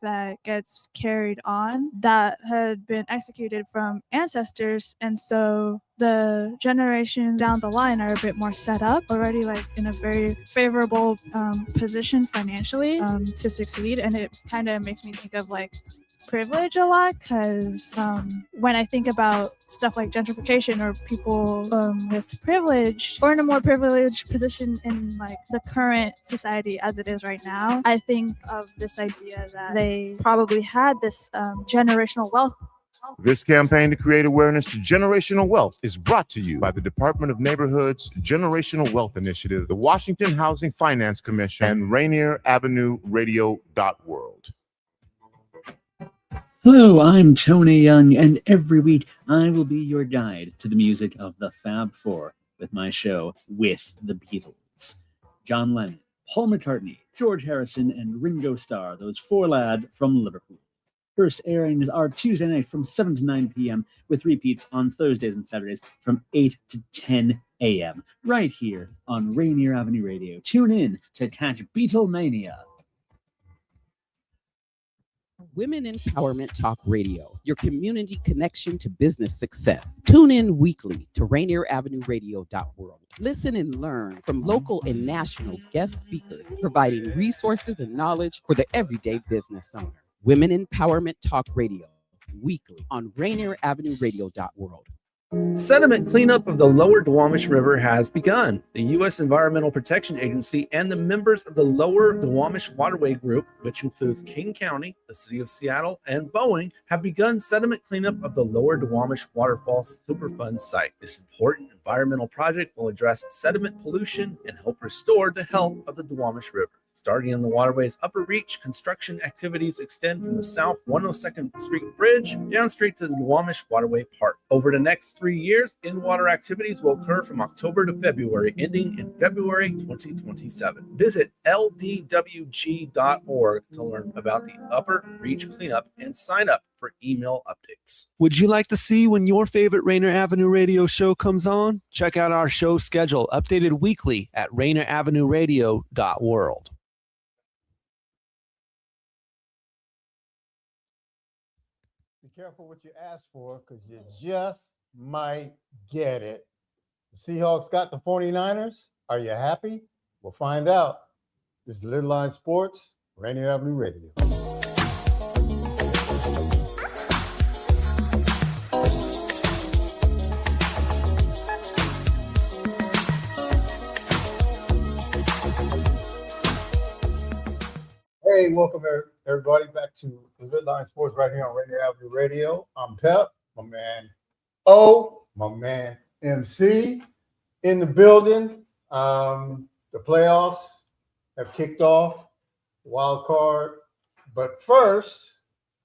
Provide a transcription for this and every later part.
that gets carried on that had been executed from ancestors. And so the generations down the line are a bit more set up already, like in a very favorable position financially to succeed. And it kind of makes me think of like privilege a lot, because when I think about stuff like gentrification or people with privilege or in a more privileged position in like the current society as it is right now, I think of this idea that they probably had this generational wealth. This campaign to create awareness to generational wealth is brought to you by the Department of Neighborhood's Generational Wealth Initiative, the Washington Housing Finance Commission, and Rainier Avenue Radio.world. Hello, I'm Tony Young, and every week I will be your guide to the music of the Fab Four with my show With the Beatles. John Lennon, Paul McCartney, George Harrison, and Ringo Starr, those four lads from Liverpool. First airings are Tuesday night from 7 to 9 p.m. with repeats on Thursdays and Saturdays from 8 to 10 a.m. right here on Rainier Avenue Radio. Tune in to catch Beatlemania. Women Empowerment Talk Radio, your community connection to business success. Tune in weekly to Rainier Avenue Radio.world. Listen and learn from local and national guest speakers, providing resources and knowledge for the everyday business owner. Women Empowerment Talk Radio, weekly on Rainier Avenue Radio.world. Sediment cleanup of the lower Duwamish River has begun. The U.S. Environmental Protection Agency and the members of the Lower Duwamish Waterway Group, which includes King County, the City of Seattle, and Boeing, have begun sediment cleanup of the Lower Duwamish Waterfall Superfund site. This important environmental project will address sediment pollution and help restore the health of the Duwamish River. Starting in the waterway's upper reach, construction activities extend from the South 102nd Street Bridge down straight to the Duwamish Waterway Park. Over the next 3 years, in-water activities will occur from October to February, ending in February 2027. Visit ldwg.org to learn about the upper reach cleanup and sign up for email updates. Would you like to see when your favorite Rainier Avenue Radio show comes on? Check out our show schedule, updated weekly at rainieravenueradio.world. Be careful what you ask for, because you just might get it. The Seahawks got the 49ers. Are you happy? We'll find out. This is LidLine Sports, Rainier Avenue Radio. Hey, welcome everybody back to the LidLine Sports right here on Rainier Avenue Radio. I'm Pep, my man O, my man MC in the building. The playoffs have kicked off, wild card. But first,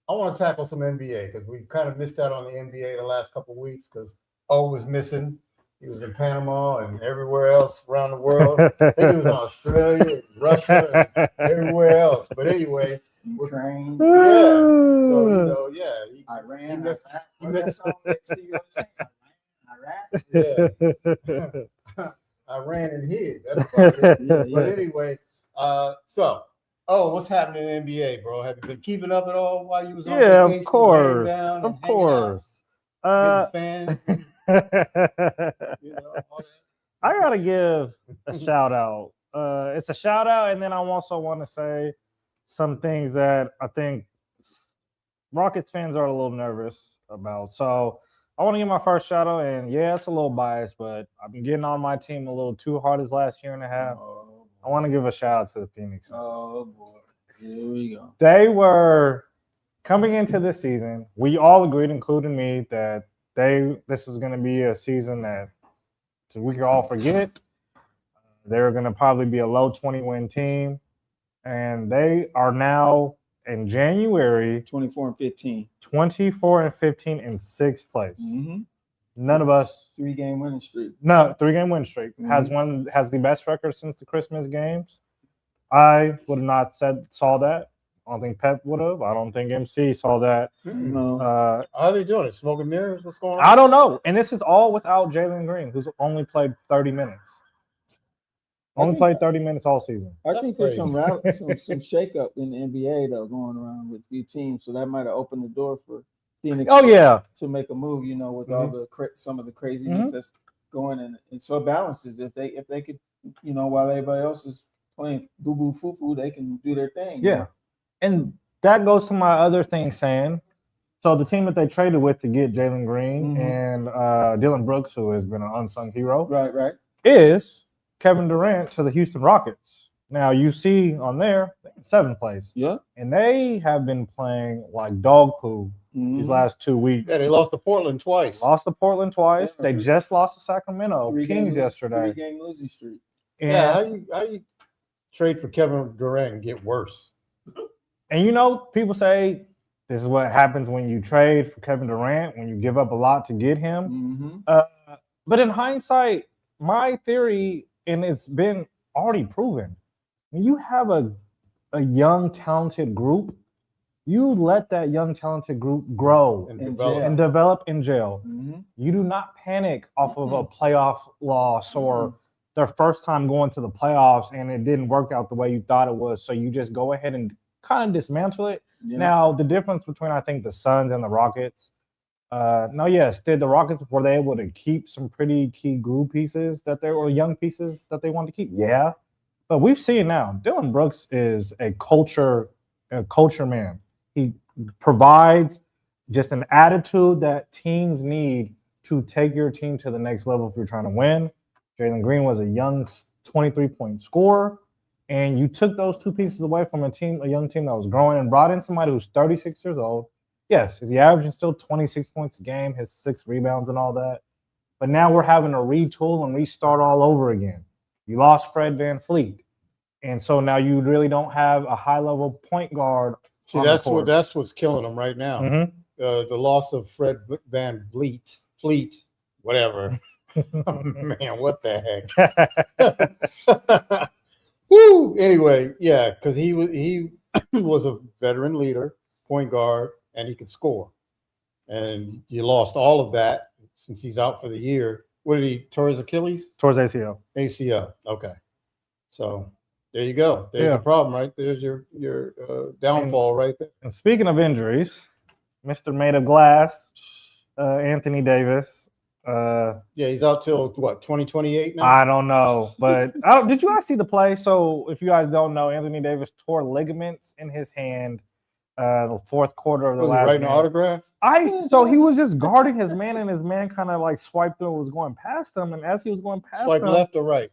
I want to tackle some NBA because we kind of missed out on the NBA the last couple of weeks because O was missing. He was in Panama and everywhere else around the world. I think he was in Australia, Russia, and everywhere else. But anyway, Ukraine. Yeah. So, Iran. He met some I ran and hid. That's about it. But anyway, what's happening in the NBA, bro? Have you been keeping up at all while you was on vacation? Of course. Fan? I gotta give a shout out. It's a shout out, and then I also want to say some things that I think Rockets fans are a little nervous about. So I want to give my first shout out, and yeah, it's a little biased, but I've been getting on my team a little too hard this last year and a half. I want to give a shout out to the Phoenix Suns. Oh boy, here we go. They were coming into this season. We all agreed, including me, that this is going to be a season that we could all forget. They're going to probably be a low 20-win team, and they are now in January 24-15, 24-15 in sixth place. Mm-hmm. None of us 3-game winning streak. No, 3-game win streak. Mm-hmm. Has the best record since the Christmas games. I would have not saw that. I don't think Pep would have. I don't think MC saw that. No. How are they doing it? Smoking mirrors? What's going on? I don't know. And this is all without Jalen Green, who's only played 30 minutes. Only played 30 minutes all season. I think there's some shakeup in the NBA though going around with a few teams, so that might have opened the door for Phoenix. Oh yeah, to make a move, with all the some of the craziness that's going in, and so it balances. If they could, while everybody else is playing boo boo foo foo, they can do their thing. Yeah, and that goes to my other thing saying. So the team that they traded with to get Jalen Green and Dylan Brooks, who has been an unsung hero, right, is Kevin Durant to the Houston Rockets. Now you see on there 7th place. Yeah, and they have been playing like dog poo these last 2 weeks. Yeah, they lost to Portland twice. Yeah, they just lost to Sacramento Kings yesterday. 3-game losing streak. And how you trade for Kevin Durant and get worse? And people say this is what happens when you trade for Kevin Durant, when you give up a lot to get him. But in hindsight, my theory, and it's been already proven, when you have a young, talented group, you let that young, talented group grow and develop in jail. You do not panic off of a playoff loss or their first time going to the playoffs and it didn't work out the way you thought it was. So you just go ahead and kind of dismantle it. Yeah. Now, the difference between, I think, the Suns and the Rockets, did the Rockets, were they able to keep some pretty key glue pieces or young pieces that they wanted to keep? Yeah. But we've seen now, Dylan Brooks is a culture man. He provides just an attitude that teams need to take your team to the next level if you're trying to win. Jalen Green was a young 23-point scorer. And you took those two pieces away from a young team that was growing, and brought in somebody who's 36 years old. Yes, is he averaging still 26 points a game, his 6 rebounds and all that? But now we're having to retool and restart all over again. You lost Fred VanVleet. And so now you really don't have a high-level point guard. See, that's what's killing them right now. The loss of Fred VanVleet, whatever. Oh, man, what the heck? Woo! Anyway, yeah, because he was a veteran leader, point guard, and he could score. And you lost all of that since he's out for the year. What did he tore his Achilles? Tore his ACL. ACL. Okay. So there you go. There's the problem, right? There's your downfall right there. And speaking of injuries, Mr. Made of Glass, Anthony Davis. He's out till what, 2028 now? I don't know, but did you guys see the play? So if you guys don't know, Anthony Davis tore ligaments in his hand the fourth quarter of the last game. Was he writing an autograph? So he was just guarding his man, and his man kind of like swiped through and was going past him. And as he was going past him, left or right?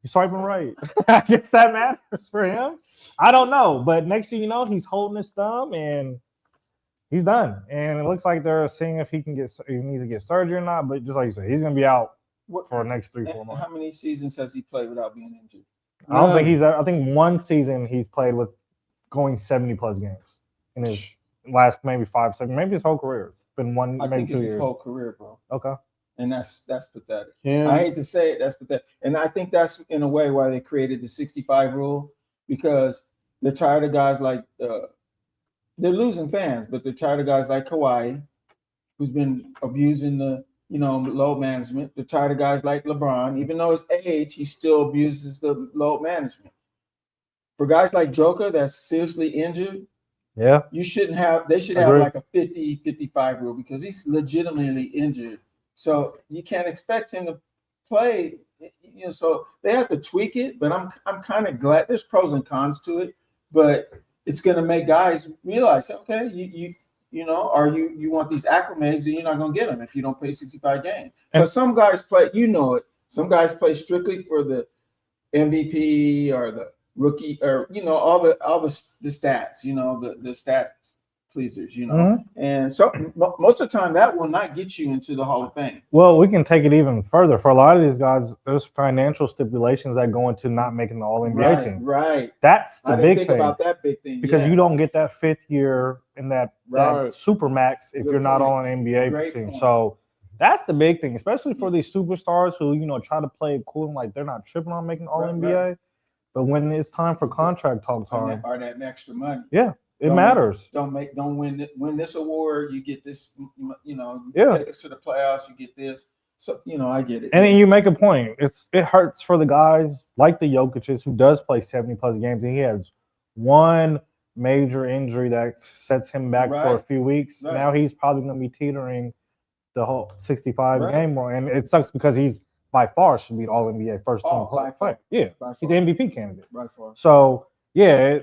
He's swiping right. I guess that matters for him. I don't know, but next thing you know, he's holding his thumb and he's done. And it looks like they're seeing if he needs to get surgery or not. But just like you said, he's going to be out for the next 3-4 months. How many seasons has he played without being injured? I think one season he's played with going 70-plus games in his last maybe 5-7, maybe his whole career. It's been maybe 2 years. His whole career, bro. Okay. And that's pathetic. Yeah. I hate to say it, that's pathetic. And I think that's in a way why they created the 65 rule, because they're tired of guys like they're losing fans, but they're tired of guys like Kawhi, who's been abusing the load management. They're tired of guys like LeBron, even though his age, he still abuses the load management. For guys like Joker that's seriously injured, they should have like a 50-55 rule, because he's legitimately injured. So you can't expect him to play. So they have to tweak it. But I'm kind of glad. There's pros and cons to it, but it's going to make guys realize, okay, you want these acclimates, then you're not going to get them if you don't play 65 games. But some guys play, some guys play strictly for the MVP or the rookie, or all the stats, the stats pleasers, and so most of the time that will not get you into the Hall of Fame. Well, we can take it even further. For a lot of these guys, there's financial stipulations that go into not making the All-NBA team. Right. That's the big thing. About that big thing, because you don't get that 5th year in that super max if you're not on an NBA team. So that's the big thing, especially for these superstars who try to play it cool and like they're not tripping on making All-NBA. Right. But when it's time for contract talk time, or that extra money, it matters. Don't win this award. You get this. You take us to the playoffs. You get this. So I get it. And then you make a point. It hurts for the guys like the Jokic's who does play 70+ games, and he has one major injury that sets him back for a few weeks. Right. Now he's probably going to be teetering the whole 65 Right. game rule, and it sucks because he's by far should be the All NBA first team by player. far. Yeah, By he's far. an MVP candidate. By far. So yeah,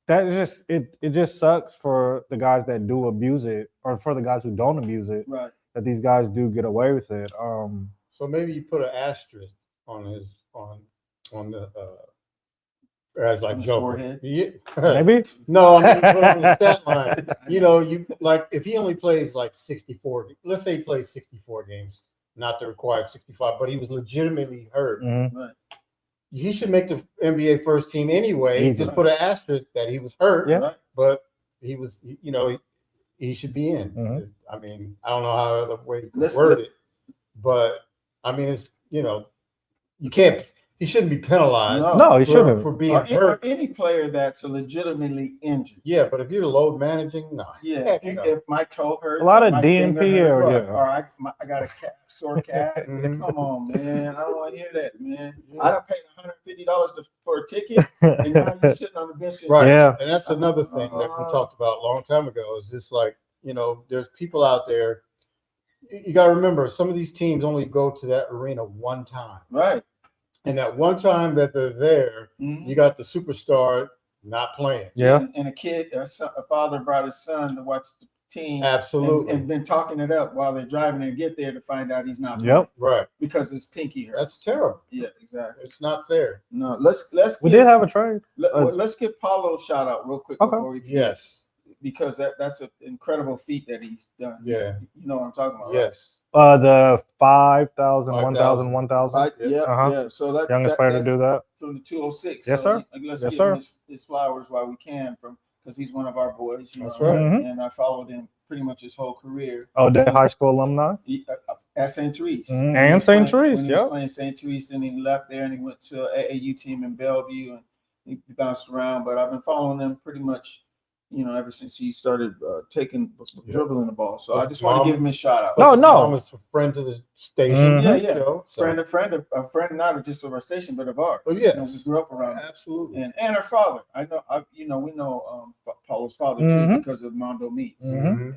it just sucks for the guys that do abuse it, or for the guys who don't abuse it. Right. That these guys do get away with it. So maybe you put an asterisk on the as like On his Joker. forehead? Yeah. Maybe. No, I mean put it on the stat line. You like if he only plays like 64. Let's say he plays 64 games, not the required 65, but he was legitimately hurt. Mhm. Right. He should make the NBA first team anyway. Easy. Just put an asterisk that he was hurt. Yeah. Right. But he was, he should be in. Mhm. I mean, I don't know how other way to Let's- word it, but I mean, it's you can't. He shouldn't be penalized. No, he for- shouldn't. for being Or hurt. any player that's legitimately injured. Yeah, but if you're load managing, no. Yeah, Heck if, no. if my toe hurts, A lot or of my DNP finger hurts, or- yeah. or I got a sore calf. Mhm. Come on, man! I don't want to hear that, man. I done paid $150 for a ticket, and now you're sitting on the bench. And, Right. Yeah. And that's another thing that we talked about a long time ago. Is this like, there's people out there. You got to remember, some of these teams only go to that arena one time. Right. And that one time that they're there, Mhm. you got the superstar not playing. Yeah. And a father brought his son to watch the team. Absolutely. And been talking it up while they're driving and get there to find out he's not playing Yep. Right. because his pinky hurt. That's terrible. Yeah, exactly. It's not fair. No, let's We give, did have a trade. let's give Paulo a shout out real quick Okay. before we forget, Yes. because that's an incredible feat that he's done. Yeah. You know what I'm talking about? Yes. The 5,000, 1,000, 5,000. 1,000. Right? Yeah, Uh-huh. yeah. So that Youngest player to do that. from the 206. Yes, so sir. Let's Yes, give sir. him his flowers while we can, because he's one of our boys. That's right. Mhm. And I followed him pretty much his whole career. Oh, the high school alumni. At St. Therese. Mhm. When And he was St. playing- Therese, when he was yep. playing St. Therese, and he left there and he went to an AAU team in Bellevue, and he bounced around. But I've been following him pretty much, ever since he started dribbling the ball. So I His just want to mom- give him a shout out. No, His no. mom was a friend to the station. Mhm. Yeah. show, so- A friend, not just of our station, but of ours. Well, yes. We grew up around. Absolutely. And our father. We know Paulo's father too Mhm. because of Mondo Meats, Mhm.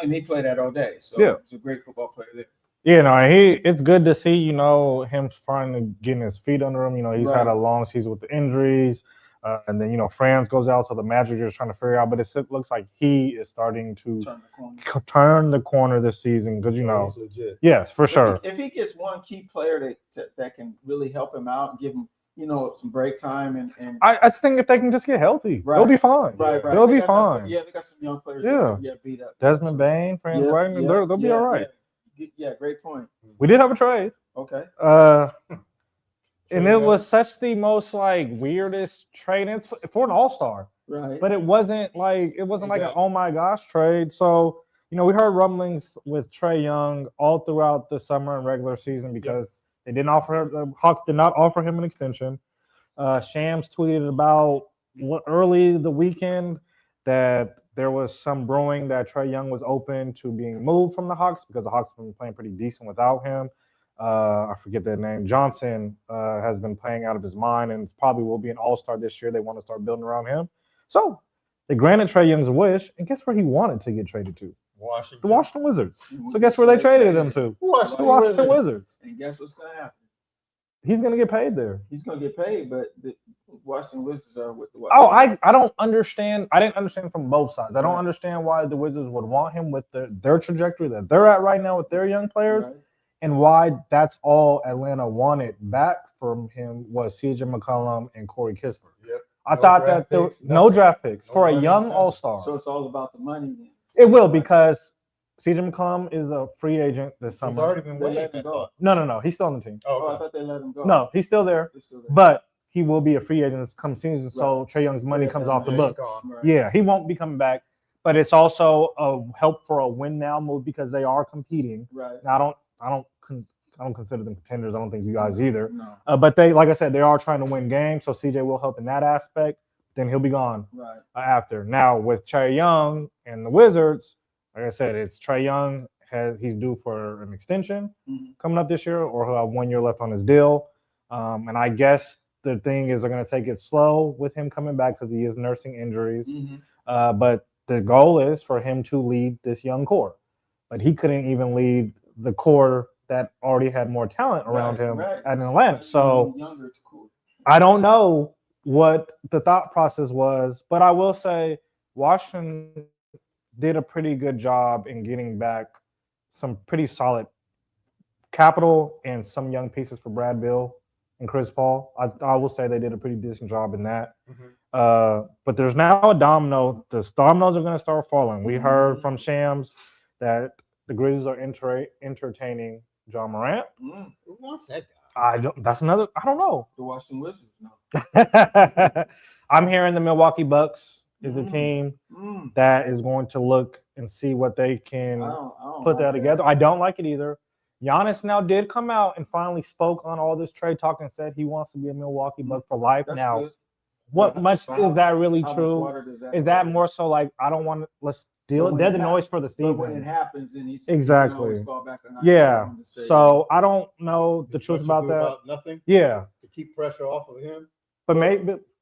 and he played at O'Day, so Yeah. he's a great football player there. Yeah, no, it's good to see, him finally getting his feet under him. He's had Right. a long season with the injuries. And then, Franz goes out, so the Magic are just trying to figure out. But it looks like he is starting to Turn the corner. turn the corner this season because, He's legit. yes, for sure. If he gets one key player that can really help him out and give him, some break time and I just think if they can just get healthy, Right. they'll be fine. right, They'll They be got fine. Yeah, they got some young players. Yeah. Beat up. Desmond Bain, Franz Yeah, Wagner, yeah, they'll be yeah, all right. Yeah, great point. We did have a trade. Okay. And it was such the most weirdest trade. It's for an all-star. Right. But it wasn't like an Exactly. oh my gosh trade. So, we heard rumblings with Trae Young all throughout the summer and regular season because the Hawks did not offer him an extension. Shams tweeted about early the weekend that there was some brewing that Trae Young was open to being moved from the Hawks because the Hawks have been playing pretty decent without him. I forget their name. Johnson has been playing out of his mind and probably will be an all-star this year. They want to start building around him. So they granted Trae Young's wish, and guess where he wanted to get traded to? Washington. The Washington Wizards. So guess where they traded him to? The Washington Wizards. And guess what's gonna happen? He's going to get paid there. He's gonna get paid, but the Washington Wizards are with the Oh, I don't understand. I didn't understand from both sides. I don't understand why the Wizards would want him with their trajectory that they're at right now with their young players. Right. And why that's all Atlanta wanted back from him was CJ McCollum and Corey Kispert. Yep. I No thought draft that there picks, no nothing. draft picks No for a money, young nothing. all-star. So it's all about the money then. It will because CJ McCollum is a free agent this He's summer. already been They waiting. let him go. No. He's still on the team. Oh, I Okay. thought they let him go. No, he's still there, They're still there. but he will be a free agent this come season. So Right. Trae Young's money Yeah, comes yeah, off the he's books. gone. Right. Yeah, he won't be coming back. But it's also a help for a win now move because they are competing. Right. Now, I don't consider them contenders. I don't think you guys either. No. But they, like I said, they are trying to win games. So CJ will help in that aspect. Then he'll be gone Right. after. Now with Trae Young and the Wizards, like I said, it's Trae Young he's due for an extension coming up this year, or he'll have 1 year left on his deal. And I guess the thing is they're going to take it slow with him coming back because he is nursing injuries. But the goal is for him to lead this young core. But he couldn't even lead the core that already had more talent around him at Atlanta. So I don't know what the thought process was, but I will say Washington did a pretty good job in getting back some pretty solid capital and some young pieces for Brad Bill and Chris Paul. I will say they did a pretty decent job in that. But there's now a domino. The dominoes are going to start falling. We heard from Shams that the Grizzlies are entertaining John Morant. Who wants that guy? I don't know. The Washington Wizards. No. I'm hearing the Milwaukee Bucks is a team that is going to look and see what they can put that together. I don't like it either. Giannis now did come out and finally spoke on all this trade talk and said he wants to be a Milwaukee Buck for life. That's now, good. what much is that really How much true? water does that Is that more so like I don't want to let's deal when dead the it noise for the But when season? it happens, and he's Exactly. Yeah. So I don't know the truth about that. Nothing. Yeah. To keep pressure off of him. But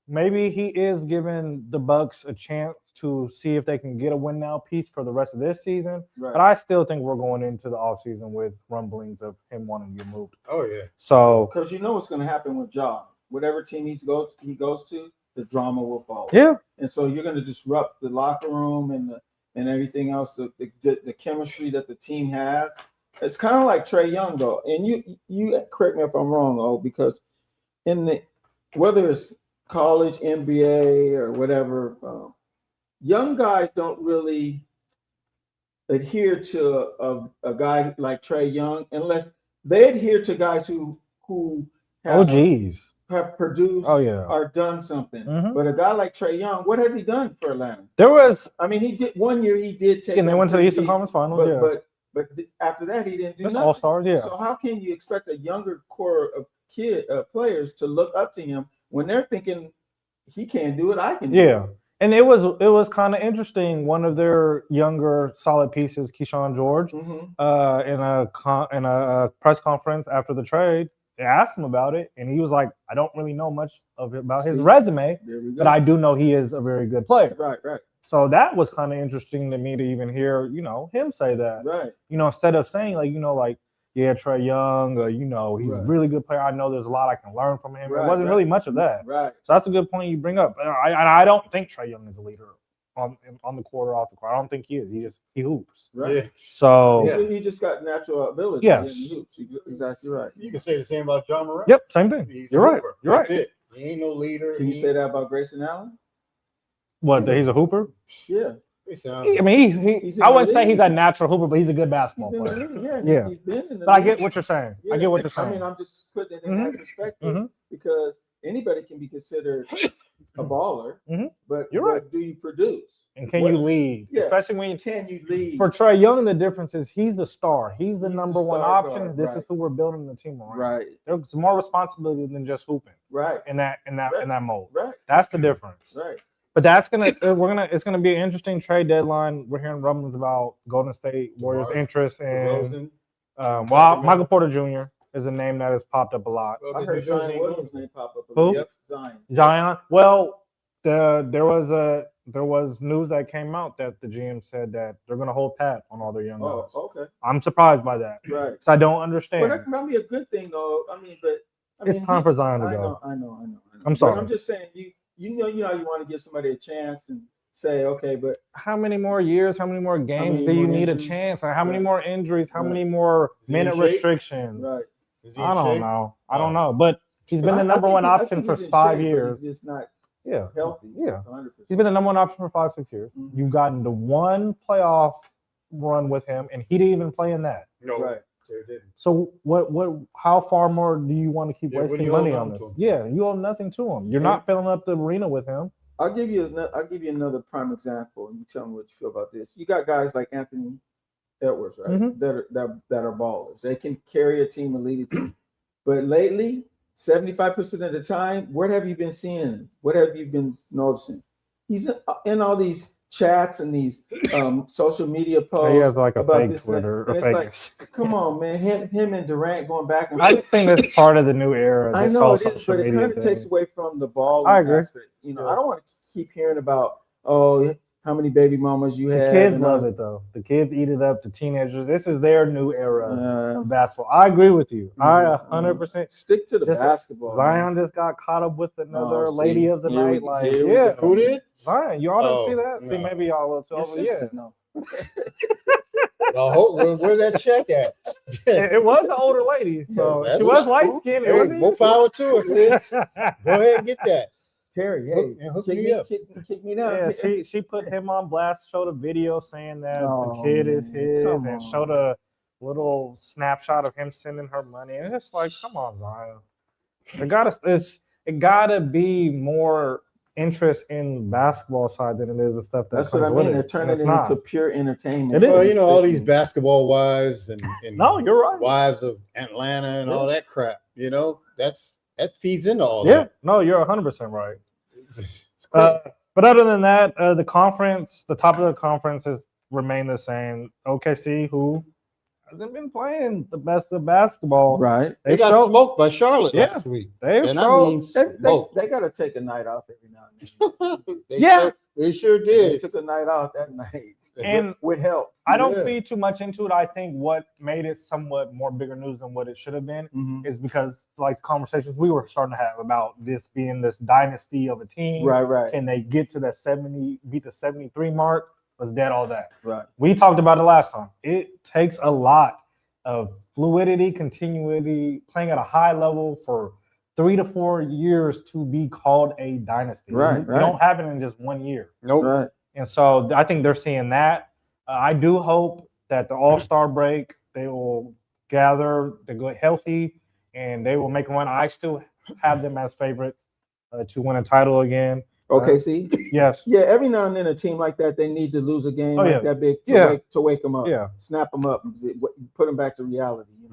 maybe he is giving the Bucks a chance to see if they can get a win now piece for the rest of this season. Right. But I still think we're going into the offseason with rumblings of him wanting to get moved. Oh yeah. So because you know what's going to happen with Ja. Whatever team he goes to, the drama will follow. Yeah. And so you're going to disrupt the locker room and everything else, the chemistry that the team has. It's kind of like Trae Young, though. And you correct me if I'm wrong, because whether it's college, NBA, or whatever, young guys don't really adhere to a guy like Trae Young unless they adhere to guys who have produced or done something. But a guy like Trae Young, what has he done for Atlanta? He did 1 year. He did take. And they went to the Eastern Conference Finals. But after that, he didn't do nothing. All stars, yeah. So how can you expect a younger core of players to look up to him when they're thinking he can't do it? I can. Yeah. And it was kind of interesting. One of their younger solid pieces, Keyshawn George, in a press conference after the trade, they asked him about it, and he was like, "I don't really know much about his resume, but I do know he is a very good player." Right. So that was kind of interesting to me to even hear, him say that. Right. Instead of saying yeah, Trae Young, he's a really good player. I know there's a lot I can learn from him. It wasn't really much of that. Right. So that's a good point you bring up. I don't think Trae Young is a leader on the court or off the court. I don't think he is. He hoops. Right. Yeah. So he just got natural ability. Yes. He hoops. Exactly right. You can say the same about John Morant. Yep, same thing. You're right. You're right. That's it. He ain't no leader. Can you say that about Grayson Allen? What? That he's a hooper? Yeah. I mean, I wouldn't say he's a natural hooper, but he's a good basketball player. Yeah. He's been in the But I league. get what you're saying. Yeah. I get what you're saying. I mean, I'm just putting it in that perspective because anybody can be considered a baller, but do you produce? And can you lead? Yeah. Especially when can you lead? For Trae Young, the difference is he's the star. He's the number one option. Guard. This is who we're building the team around. Right. There's more responsibility than just hooping. Right. In that mode. Right. That's the difference. Right. But it's gonna be an interesting trade deadline. We're hearing rumblings about Golden State Warriors' interest in Michael Porter Jr. is a name that has popped up a lot. I heard Zion Williams' name pop up. Who? Yep. Zion. Well, there was news that came out that the GM said that they're going to hold pat on all their young guys. Oh, okay. I'm surprised by that. Right. Because I don't understand. Well, that might be a good thing, though. It's time for Zion to go. I know. I'm sorry. But I'm just saying, you want to give somebody a chance and say, okay, but how many more years, how many more games do you need a chance? How many more injuries? How many more minute restrictions? Right. I don't know. I don't know. But he's been the number one option for 5 years. He's just not healthy. Yeah. 100%. He's been the number one option for 5-6 years. You've gotten to one playoff run with him, and he didn't even play in that. No. Right. So how far more do you want to keep wasting money on this? Yeah, you owe nothing to him. You're not filling up the arena with him. I'll give you another prime example, and you tell me what you feel about this. You got guys like Anthony Edwards, right? That are ballers. They can carry a team and lead a team. But lately, 75% of the time, what have you been seeing? What have you been noticing? He's in all these chats and these social media posts. He has like a about fake this Twitter. and it's like, come on, man, him and Durant going back and I think it's part of the new era. I This know whole it is, social but it media kind of thing. takes away from the ball. I agree. Aspect. You know, I don't want to keep hearing about how many baby mamas you The have. kids and love all- it though. The kids eat it up. The teenagers. This is their new era of basketball. I agree with you. I 100% stick to the just basketball. Zion just got caught up with another lady of the Here we- night. Like, here we yeah, go. Who did? Zion. You all didn't Oh, see that? See, no. maybe y'all will too. Your Yeah, sister, no. Where's that check at? it was an older lady, so that's she was what- light skinned. Hey, more power to her, sis. Go ahead and get that. Terry, hey, Hook kick me me, up. kick me down. Yeah, she put him on blast, showed a video saying that Oh, the kid is man, his, come and on. showed a little snapshot of him sending her money. And it's just like, come on, Zion. It gotta be more interest in the basketball side than it is the stuff that That's comes what I with mean. it. They're turning And it's it not. into pure entertainment. It is. Well, you know, all these basketball wives and No, you're right. wives of Atlanta and all that crap. You know, that feeds into all Yeah, that. no, you're 100% right. It's great. But other than that, the top of the conference has remained the same. OKC, who hasn't been playing the best of basketball. Right. They got showed- smoked by Charlotte Yeah. last week. They've And I showed. mean, They got to take a night off every now and then. they sure They did. took a night off that night. And with help. I don't Yeah. feed too much into it. I think what made it somewhat more bigger news than what it should have been Mhm. is because, like, the conversations we were starting to have about this being this dynasty of a team. Right. Can they get to that 70, beat the 73 mark? Was dead all that. Right. We talked about it last time. It takes a lot of fluidity, continuity, playing at a high level for 3 to 4 years to be called a dynasty. Right, You right. don't have it in just 1 year. Nope. Right. And so I think they're seeing that. I do hope that the All-Star break, they will gather, they go healthy, and they will make a run. I still have them as favorites to win a title again. OKC. Yes. Yeah, every now and then a team like that, they need to lose a game like yeah. that big to wake them up. Yeah. Snap them up, and put them back to reality. You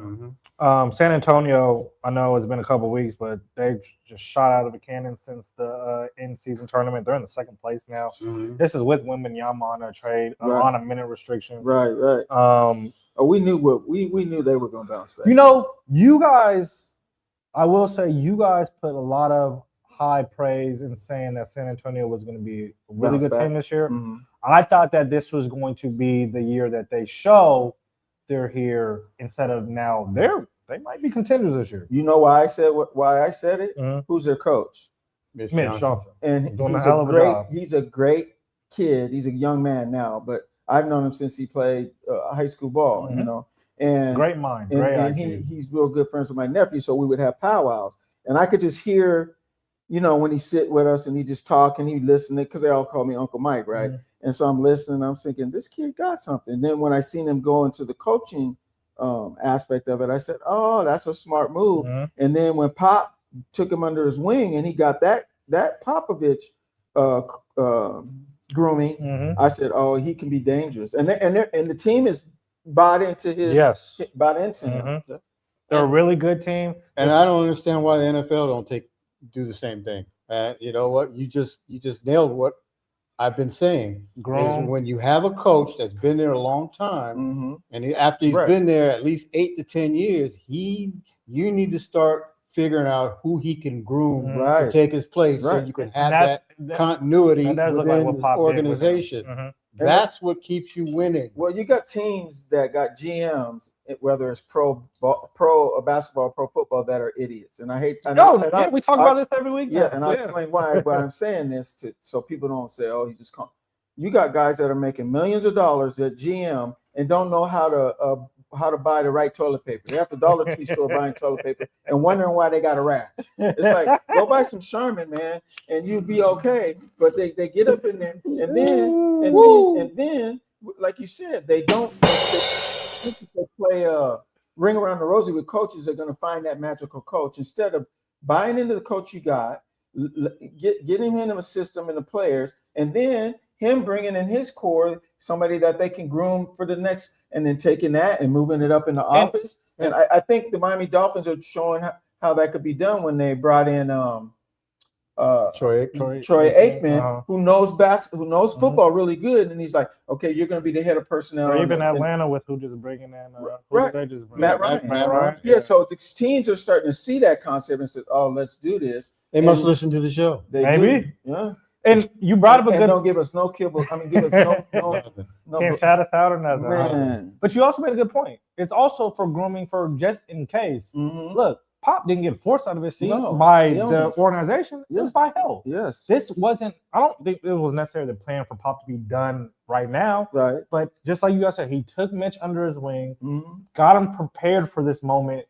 know? San Antonio, I know it's been a couple weeks, but they've just shot out of a cannon since the in-season tournament. They're in the second place now. This is with Wembanyama on a trade on a minute restriction. Right. We knew we knew they were going to bounce back. You know, you guys, I will say, you guys put a lot of high praise in saying that San Antonio was going to be a really Bounce good back. team this year. Mhm. I thought that this was going to be the year that they show they're here instead of now they might be contenders this year. You know why I said it? Mhm. Who's their coach? Mitch Johnson. And Doing a hell of a job. he's a great kid. He's a young man now, but I've known him since he played high school ball. Mhm. You know, and Great mind, and, great and IQ. he's real good friends with my nephew, so we would have powwows, and I could just hear, you know, when he sit with us and he just talk and he listening, because they all call me Uncle Mike, right? Mhm. And so I'm listening, I'm thinking this kid got something. Then when I seen him go into the coaching aspect of it, I said, oh, that's a smart move. Mhm. And then when Pop took him under his wing and he got that Popovich grooming, Mhm. I said, oh, he can be dangerous. And the team is bought into his bought into him. Mhm. They're a really good team. And I don't understand why the NFL don't do the same thing. You know what? You just nailed what I've been saying. Grown. Is when you have a coach that's been there a long time, Mm-hmm. and after he's Right. been there at least 8 to 10 years, you need to start figuring out who he can groom Right. to take his place, so Right. you can And have that's- that continuity that does look like within what the Pop did with them. organization. Mhm. That's what keeps you winning. Well, you got teams that got GMs, whether it's pro basketball, pro football, that are idiots. And I hate. We talk about this every week. Yeah, now. and I'll explain why I'm saying this so people don't say, "Oh, he just come." You got guys that are making millions of dollars at GM and don't know how to buy the right toilet paper. They're at the Dollar Tree store buying toilet paper and wondering why they got a rash. It's like, go buy some Sherman, man, and you'll be okay. But they get up in there and then, like you said, they don't. They play ring around the rosy with coaches. They're going to find that magical coach instead of buying into the coach you got, getting him a system and the players, and then him bringing in his core somebody that they can groom for the next, and then taking that and moving it up in the office. And I think the Miami Dolphins are showing how that could be done when they brought in Troy Aikman, who knows football really good, and he's like, okay, you're going to be the head of personnel. Or even Atlanta with who just bringing in Matt Ryan. Yeah, so the teams are starting to see that concept and say, oh, let's do this. They must listen to the show. Maybe. Yeah. And you brought up a good. Don't give us no kibble. I mean, give us no can't shout us out or nothing. Man. But you also made a good point. It's also for grooming for just in case. Mm-hmm. Look, Pop didn't get forced out of his seat by the organization. It was by health. Yes. This wasn't. I don't think it was necessarily the plan for Pop to be done right now. Right. But just like you guys said, he took Mitch under his wing, got him prepared for this moment.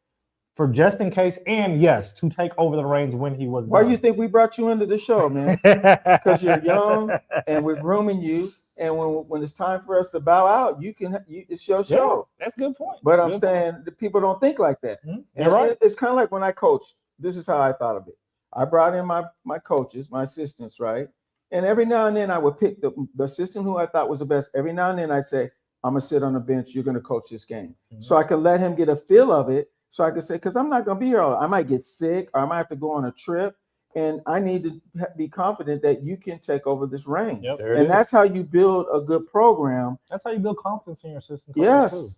For just in case, and yes, to take over the reins when he was. Why do you think we brought you into the show, man? Because you're young, and we're grooming you. And when it's time for us to bow out, it's your show. Yeah, that's a good point. But I'm saying the people don't think like that. Mm-hmm. And right. It's kind of like when I coached. This is how I thought of it. I brought in my coaches, my assistants, right? And every now and then I would pick the assistant who I thought was the best. Every now and then I'd say, I'm gonna sit on the bench. You're gonna coach this game, so I could let him get a feel of it. So I could say, because I'm not going to be here all. I might get sick, or I might have to go on a trip, and I need to be confident that you can take over this reign. Yep. And that's how you build a good program. That's how you build confidence in your system. Yes,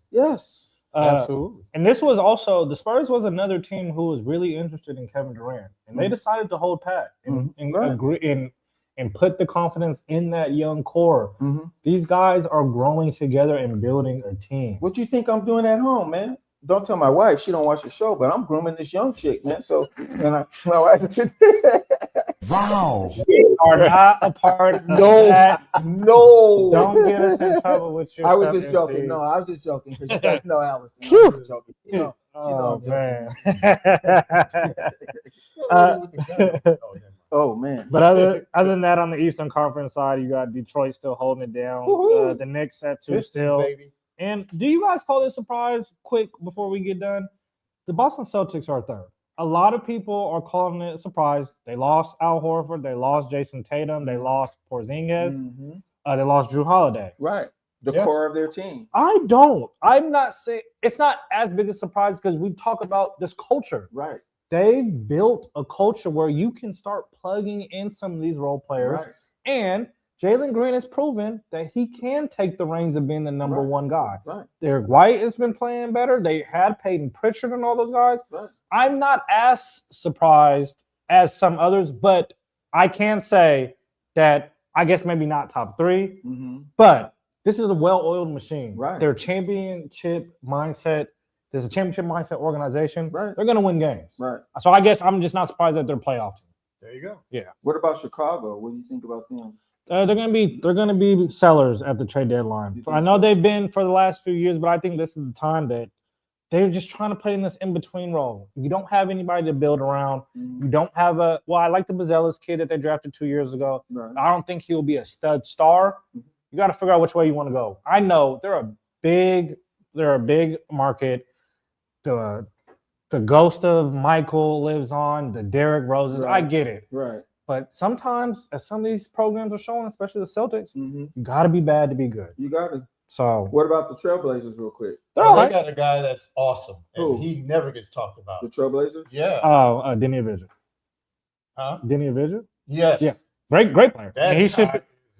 absolutely. And this was also the Spurs was another team who was really interested in Kevin Durant, and they decided to hold pat and agree and put the confidence in that young core. These guys are growing together and building a team. What do you think I'm doing at home, man? Don't tell my wife, she don't watch the show, but I'm grooming this young chick, man. So, my wife. Wow. We are not a part of that. No. Don't get us in trouble with your I was just joking. No, I was just joking because you guys know Allison. I was just joking. Man. Oh, man. But other than that, on the Eastern Conference side, you got Detroit still holding it down. The Knicks at 2 still. Baby. And do you guys call this surprise quick before we get done? The Boston Celtics are third. A lot of people are calling it a surprise. They lost Al Horford. They lost Jason Tatum. They lost Porzingis. They lost Drew Holiday. Right. The core of their team. I'm not saying it's not as big a surprise because we talk about this culture. Right. They've built a culture where you can start plugging in some of these role players. Right. And Jalen Green has proven that he can take the reins of being the number one guy. Right. Derek White has been playing better. They had Peyton Pritchard and all those guys. Right. I'm not as surprised as some others, but I can say that I guess maybe not top 3, but this is a well-oiled machine. Right. Their championship mindset. There's a championship mindset organization. Right. They're going to win games. Right. So I guess I'm just not surprised that they're playoff team. There you go. Yeah. What about Chicago? What do you think about them? They're gonna be sellers at the trade deadline. I know they've been for the last few years, but I think this is the time that they're just trying to play in this in-between role. You don't have anybody to build around. You don't have I like the Buzelis kid that they drafted 2 years ago. Right. I don't think he'll be a stud star. You got to figure out which way you want to go. I know they're a big market. The ghost of Michael lives on. The Derrick Roses. Right. I get it. Right. But sometimes, as some of these programs are showing, especially the Celtics, you got to be bad to be good. You got to. So, what about the Trailblazers, real quick? They got a guy that's awesome, and he never gets talked about. The Trailblazers? Yeah. Oh, Denny Avdija. Huh? Denny Avdija? Yes. Yeah. Great player.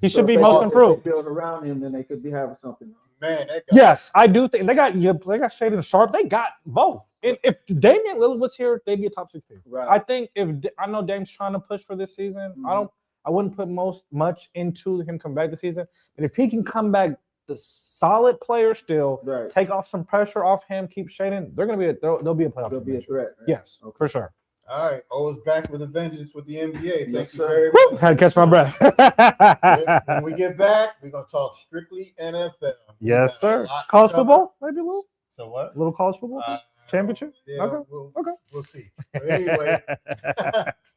He should be most improved. If they build around him, then they could be having something. Man, that guy. Yes, I do think they got Shaedon Sharp. They got both. If Damian Lillard was here, they'd be a top 16. Right. I think I know Dame's trying to push for this season. I wouldn't put much into him come back this season. But if he can come back the solid player still, take off some pressure off him, keep Shaedon, they'll be a playoff. They'll be a threat. Right? Yes, for sure. All right, O's back with a vengeance with the NBA. Yes, Thank you very much. Had to catch my breath. When we get back, we're gonna talk strictly NFL. Yes, sir. College football, maybe a little. So what? A little college football championship. Yeah, okay. We'll see. But anyway,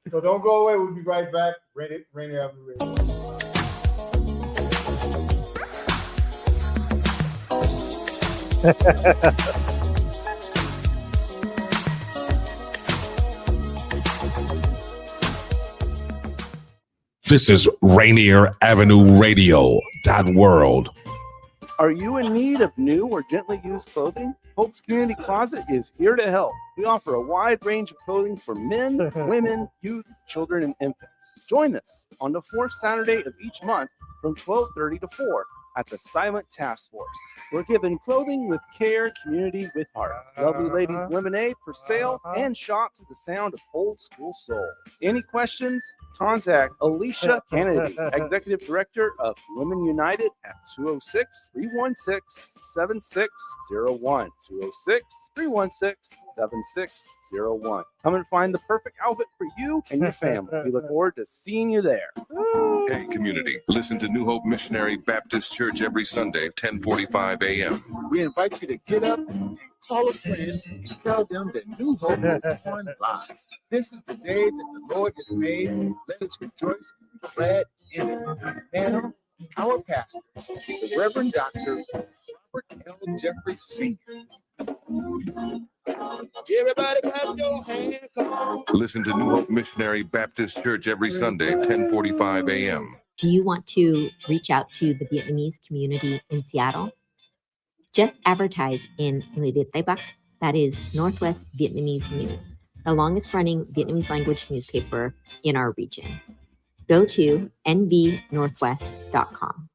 so don't go away. We'll be right back. Rainier Avenue Radio. This is Rainier Avenue Radio .world. Are you in need of new or gently used clothing? Hope's Community Closet is here to help. We offer a wide range of clothing for men, women, youth, children, and infants. Join us on the fourth Saturday of each month from 12:30 to 4 at the Silent Task Force. We're giving clothing with care, community with heart. Lovely Ladies Lemonade for sale, and shop to the sound of old school soul. Any questions? Contact Alicia Kennedy, Executive Director of Women United at 206-316-7601. 206-316-7601. Come and find the perfect outfit for you and your family. We look forward to seeing you there. Hey, community, listen to New Hope Missionary Baptist Church every Sunday, 10:45 a.m. We invite you to get up and call a friend and tell them that New Hope is on live. This is the day that the Lord has made. Let us rejoice and be glad in it. Now, our pastor, the Reverend Dr. Robert L. Jeffrey Sr. Everybody clap your hands. Come on. Listen to New Hope Missionary Baptist Church every Sunday, 10:45 a.m. Do you want to reach out to the Vietnamese community in Seattle? Just advertise in LidLine, that is Northwest Vietnamese News, the longest running Vietnamese language newspaper in our region. Go to nvnorthwest.com.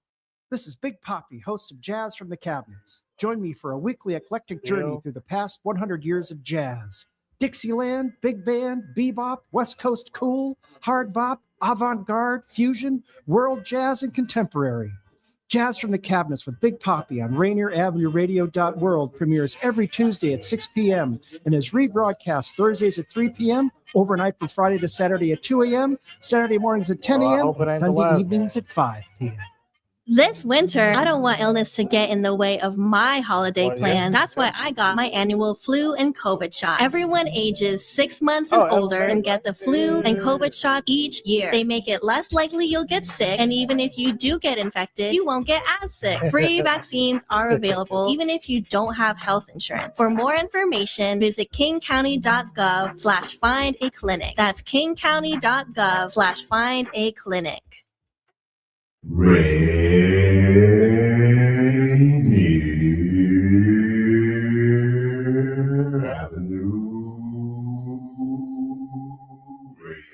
This is Big Poppy, host of Jazz from the Cabinets. Join me for a weekly eclectic journey through the past 100 years of jazz. Dixieland, big band, bebop, West Coast cool, hard bop, avant-garde, fusion, world jazz, and contemporary. Jazz from the Cabinets with Big Poppy on Rainier Avenue Radio.world premieres every Tuesday at 6 p.m. and is rebroadcast Thursdays at 3 p.m., overnight from Friday to Saturday at 2 a.m., Saturday mornings at 10 a.m., and Sunday evenings at 5 p.m. This winter, I don't want illness to get in the way of my holiday plan. That's why I got my annual flu and COVID shot. Everyone ages 6 months and older and get the flu and COVID shot each year. They make it less likely you'll get sick, and even if you do get infected, you won't get as sick. Free vaccines are available even if you don't have health insurance. For more information, visit kingcounty.gov/find a clinic. That's kingcounty.gov/find a clinic. Rainier Avenue Radio.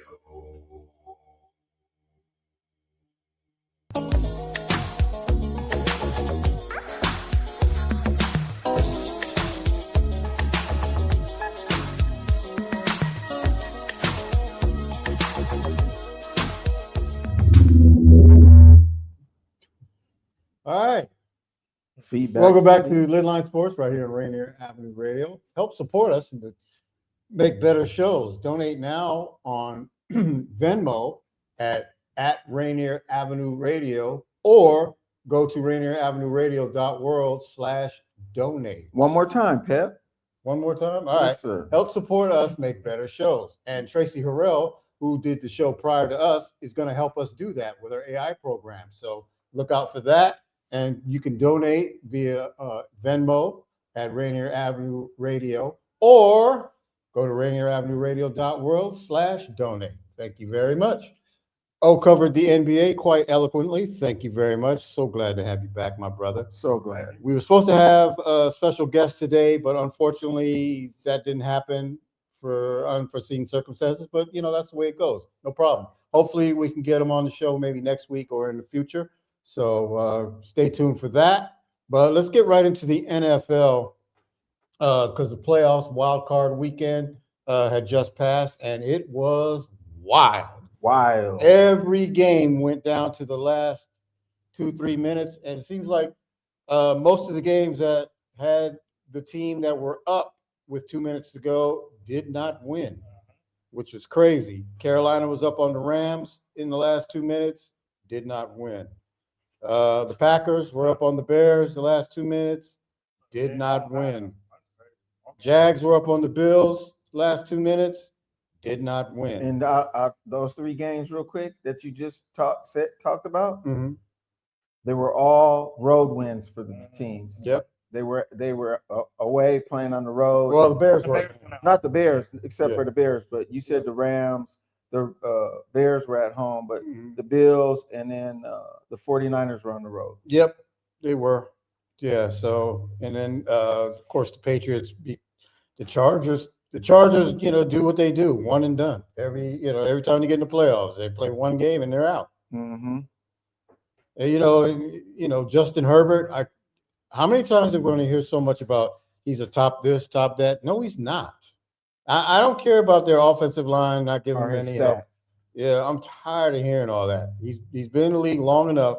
All right. Feedback. Welcome back to LidLine Sports right here on Rainier Avenue Radio. Help support us and to make better shows. Donate now on Venmo at Rainier Avenue Radio, or go to RainierAvenueRadio.world/donate. One more time, Pep. One more time? All right. Yes, sir. Help support us make better shows. And Tracy Harrell, who did the show prior to us, is going to help us do that with our AI program. So look out for that. And you can donate via Venmo at Rainier Avenue Radio, or go to RainierAvenueRadio.world/donate. Thank you very much. O covered the NBA quite eloquently. Thank you very much. So glad to have you back, my brother. So glad. We were supposed to have a special guest today, but unfortunately that didn't happen for unforeseen circumstances. But, you know, that's the way it goes. No problem. Hopefully we can get him on the show maybe next week or in the future. So stay tuned for that. But let's get right into the NFL because the playoffs wild card weekend had just passed, and it was wild. Wild. Every game went down to the last 2-3 minutes, and it seems like most of the games that had the team that were up with 2 minutes to go did not win, which was crazy. Carolina was up on the Rams in the last 2 minutes, did not win. The Packers were up on the Bears the last 2 minutes, did not win. Jags were up on the Bills last 2 minutes, did not win. And those three games, real quick, that you just talked about, they were all road wins for the teams. Yep. They were away playing on the road. Well, the Bears were not the Bears, except for the Bears, but you said the Rams. The Bears were at home, but the Bills and then the 49ers were on the road. Yep, they were. Yeah. So, and then of course the Patriots beat the Chargers. The Chargers, do what they do, one and done. Every time they get in the playoffs, they play one game and they're out. Mm-hmm. And, Justin Herbert. How many times are we going to hear so much about he's a top this, top that? No, he's not. I don't care about their offensive line not giving him any help. Yeah, I'm tired of hearing all that. He's been in the league long enough.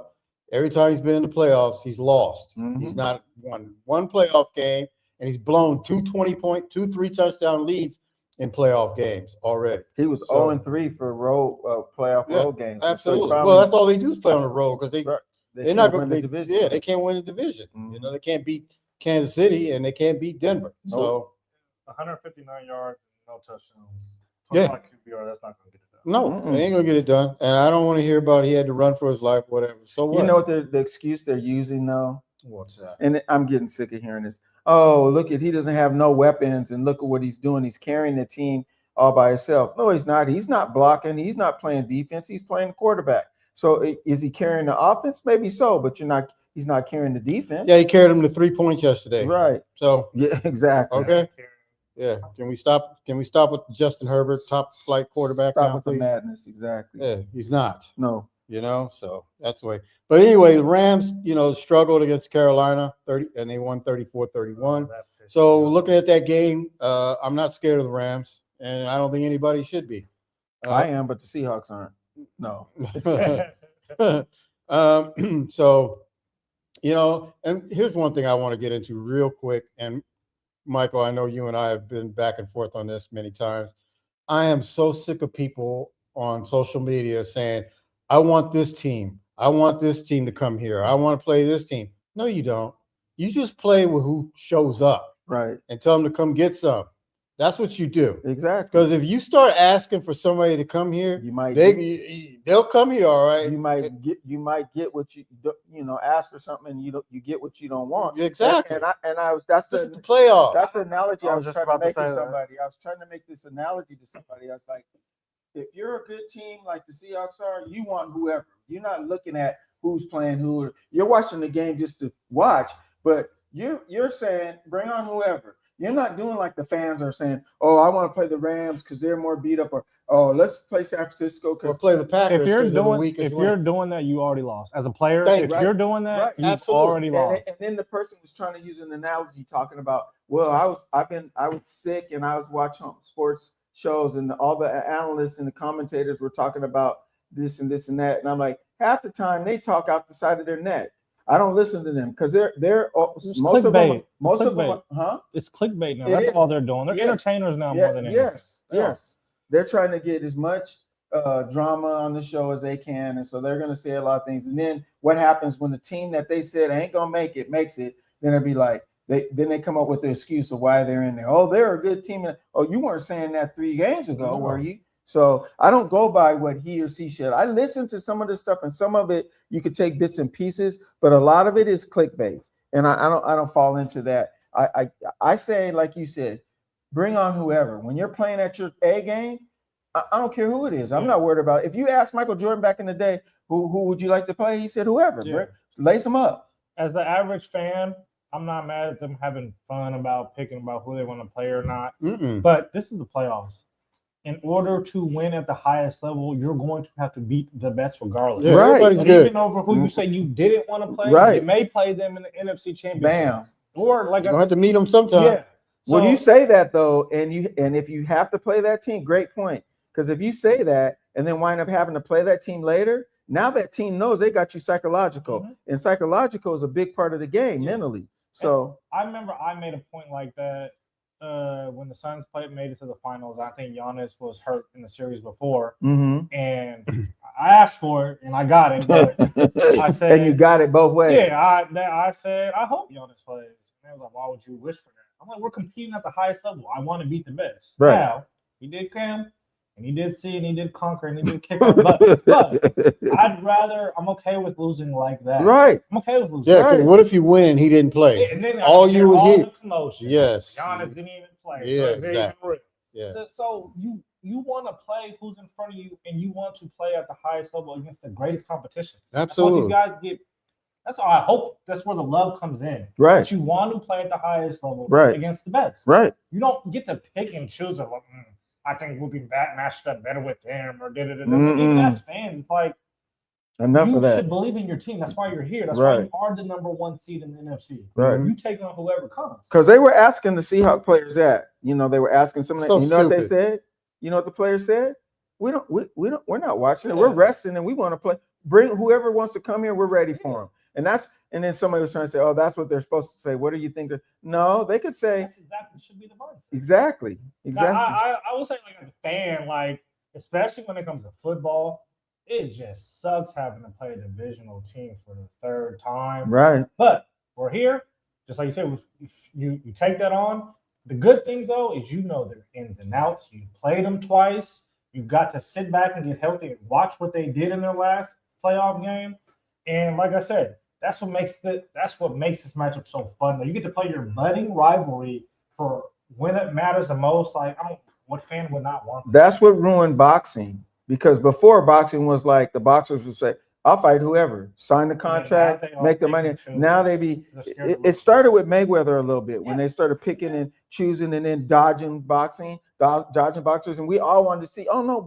Every time he's been in the playoffs, he's lost. Mm-hmm. He's not won one playoff game, and he's blown 3 touchdown leads in playoff games already. He was 0-3 for playoff road games. Absolutely. So Well, that's all they do is play on the road because they're not going to win the division. Yeah, they can't win the division. Mm-hmm. They can't beat Kansas City and they can't beat Denver. Nope. So 159 yards, no touchdowns. Yeah. QBR, that's not going to get it done. no, they ain't gonna get it done. And I don't want to hear about he had to run for his life, whatever. So what? You know what the excuse they're using though? What's that? And I'm getting sick of hearing this. Oh, look he doesn't have no weapons, and look at what he's doing. He's carrying the team all by himself. No, he's not. He's not blocking. He's not playing defense. He's playing quarterback. So is he carrying the offense? Maybe so, but he's not carrying the defense. Yeah, he carried him to 3 points yesterday. Right. So yeah, exactly. Okay. Yeah. Can we stop with Justin Herbert, top flight quarterback? Stop now, with the please? madness. Exactly. Yeah, he's not. No. So that's the way. But anyway, the Rams, struggled against Carolina 30, and they won 34-31. So looking at that game, I'm not scared of the Rams, and I don't think anybody should be. I am, but the Seahawks aren't. No. So, and here's one thing I want to get into real quick. And Michael, I know you and I have been back and forth on this many times. I am so sick of people on social media saying, I want this team. I want this team to come here. I want to play this team. No, you don't. You just play with who shows up. Right. And tell them to come get some. That's what you do. Exactly. Because if you start asking for somebody to come here, they'll come here, all right. You might get what you ask for something and you get what you don't want. Exactly. That's the playoffs. That's the analogy I was trying to make to say somebody. I was trying to make this analogy to somebody. I was like, if you're a good team like the Seahawks are, you want whoever. You're not looking at who's playing who. You're watching the game just to watch, but you're saying bring on whoever. You're not doing like the fans are saying, oh, I want to play the Rams because they're more beat up, or oh, let's play San Francisco because play the Packers. If you're doing that, you already lost. As a player, you're doing that, you've already lost. And then the person was trying to use an analogy talking about, well, I was sick and I was watching sports shows and all the analysts and the commentators were talking about this and this and that. And I'm like, half the time they talk out the side of their neck. I don't listen to them because they're most of them, huh? It's clickbait now. That's all they're doing. They're entertainers now more than anything. Yes. They're trying to get as much drama on the show as they can, and so they're going to say a lot of things. And then what happens when the team that they said ain't gonna make it makes it? Then it'll be like they come up with the excuse of why they're in there. Oh, they're a good team. Oh, you weren't saying that 3 games ago, were you? So I don't go by what he or she said. I listen to some of this stuff, and some of it you could take bits and pieces, but a lot of it is clickbait, and I don't fall into that. I say, like you said, bring on whoever. When you're playing at your A game, I don't care who it is. I'm not worried about it. If you asked Michael Jordan back in the day, who would you like to play? He said whoever. Yeah. Lace them up. As the average fan, I'm not mad at them having fun about picking about who they want to play or not. But this is the playoffs. In order to win at the highest level, you're going to have to beat the best regardless. Yeah, right. Even over who you say you didn't want to play, you may play them in the NFC Championship. Bam. Or like you have to meet them sometime. Yeah. When you say that though, and if you have to play that team, great point. Because if you say that and then wind up having to play that team later, now that team knows they got you psychological, and psychological is a big part of the game mentally. So and I remember I made a point like that. When the Suns made it to the finals, I think Giannis was hurt in the series before, and I asked for it and I got it. But I said, and you got it both ways. Yeah, I said I hope Giannis plays. And I was like, why would you wish for that? I'm like, we're competing at the highest level. I want to beat the best. Right. Now he did come, and he did see, and he did conquer, and he did kick out. But I'm okay with losing like that. Right. I'm okay with losing. Yeah, because what if you win and he didn't play? Yeah, and then all you would hear. Yes. Giannis didn't even play. Yeah, so exactly. Yeah. So you want to play who's in front of you, and you want to play at the highest level against the greatest competition. Absolutely. That's what these guys get That's all. I hope that's where the love comes in. Right. That you want to play at the highest level Right. against the best. Right. You don't get to pick and choose. Like, I think we'll be matched up better with them or da-da-da-da. Even as fans, it's like, enough you of that. should believe in your team. That's why you're here. That's Right. why you are the number 1 seed in the NFC. Right. You take on whoever comes. Because they were asking the Seahawks players that. They were asking some of that. So You know what they stupid. said? You know what the players said? We're not watching it. We're resting and we want to play. Bring whoever wants to come here, we're ready for them. And then somebody was trying to say, oh, that's what they're supposed to say. What do you think? No, they could say That's exactly should be the mindset. exactly. I will say, like, as a fan, like, especially when it comes to football, it just sucks having to play a divisional team for the 3rd time. Right. But we're here, just like you said, you take that on. The good things, though, is their ins and outs. You played them twice. You got to sit back and get healthy and watch what they did in their last playoff game. And like I said, that's what makes this matchup so fun. You get to play your budding rivalry for when it matters the most. Like, what fan would not want that? That's what ruined boxing. Because before, boxing was like the boxers would say, I'll fight whoever, sign the contract, make the money. Now it started with Mayweather a little bit when they started picking and choosing and then dodging boxers. And we all wanted to see, oh no,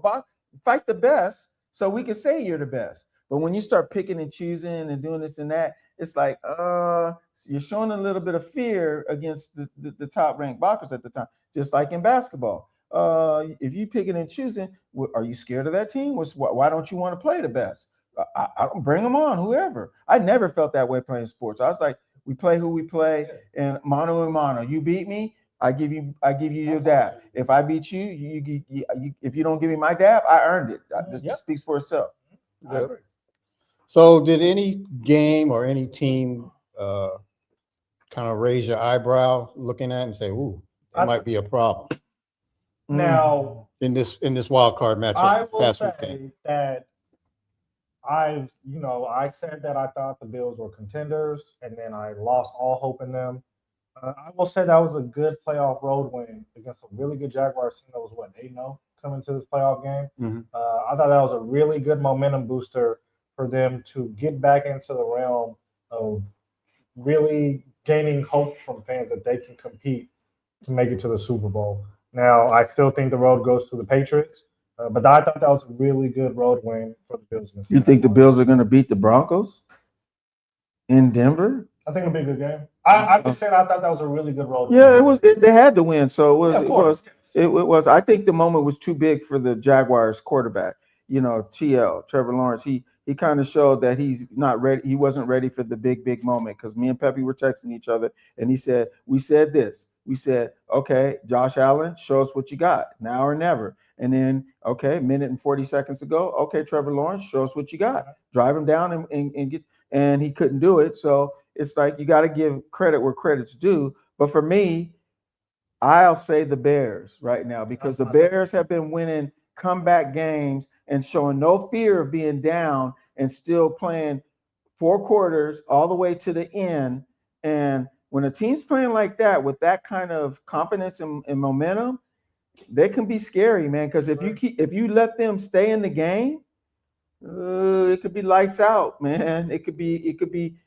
fight the best so we can say you're the best. But when you start picking and choosing and doing this and that, it's like, you're showing a little bit of fear against the top ranked boxers at the time, just like in basketball. If you picking and choosing, are you scared of that team? Why don't you want to play the best? I don't bring them on, whoever. I never felt that way playing sports. I was like, we play who we play, and mano a mano. You beat me, I give you your dab. If I beat you, if you don't give me my dab, I earned it. It just speaks for itself. Yep. So did any game or any team kind of raise your eyebrow looking at it and say, ooh, that might be a problem? Now, in this wild card matchup, I will say that I said that I thought the Bills were contenders, and then I lost all hope in them. I will say that was a good playoff road win against a really good Jaguars team that was 8-0 coming to this playoff game. I thought that was a really good momentum booster for them to get back into the realm of really gaining hope from fans that they can compete to make it to the Super Bowl. Now, I still think the road goes to the Patriots, but I thought that was a really good road win for the Bills. You think the Bills are going to beat the Broncos in Denver? I think it'll be a good game. I just said I thought that was a really good road. Yeah, it was. They had to win, so it was. I think the moment was too big for the Jaguars quarterback. Trevor Lawrence. He kind of showed that he's not ready. He wasn't ready for the big moment, because me and Pepe were texting each other, and we said this. We said, okay, Josh Allen, show us what you got, now or never. And then, okay, minute and 40 seconds ago, okay, Trevor Lawrence, show us what you got. Drive him down and get. And he couldn't do it. So it's like you got to give credit where credit's due. But for me, I'll say the Bears right now, because the Bears have been winning comeback games and showing no fear of being down and still playing 4 quarters all the way to the end. And when a team's playing like that with that kind of confidence and momentum, they can be scary, man. Because if you let them stay in the game, it could be lights out, man. It could be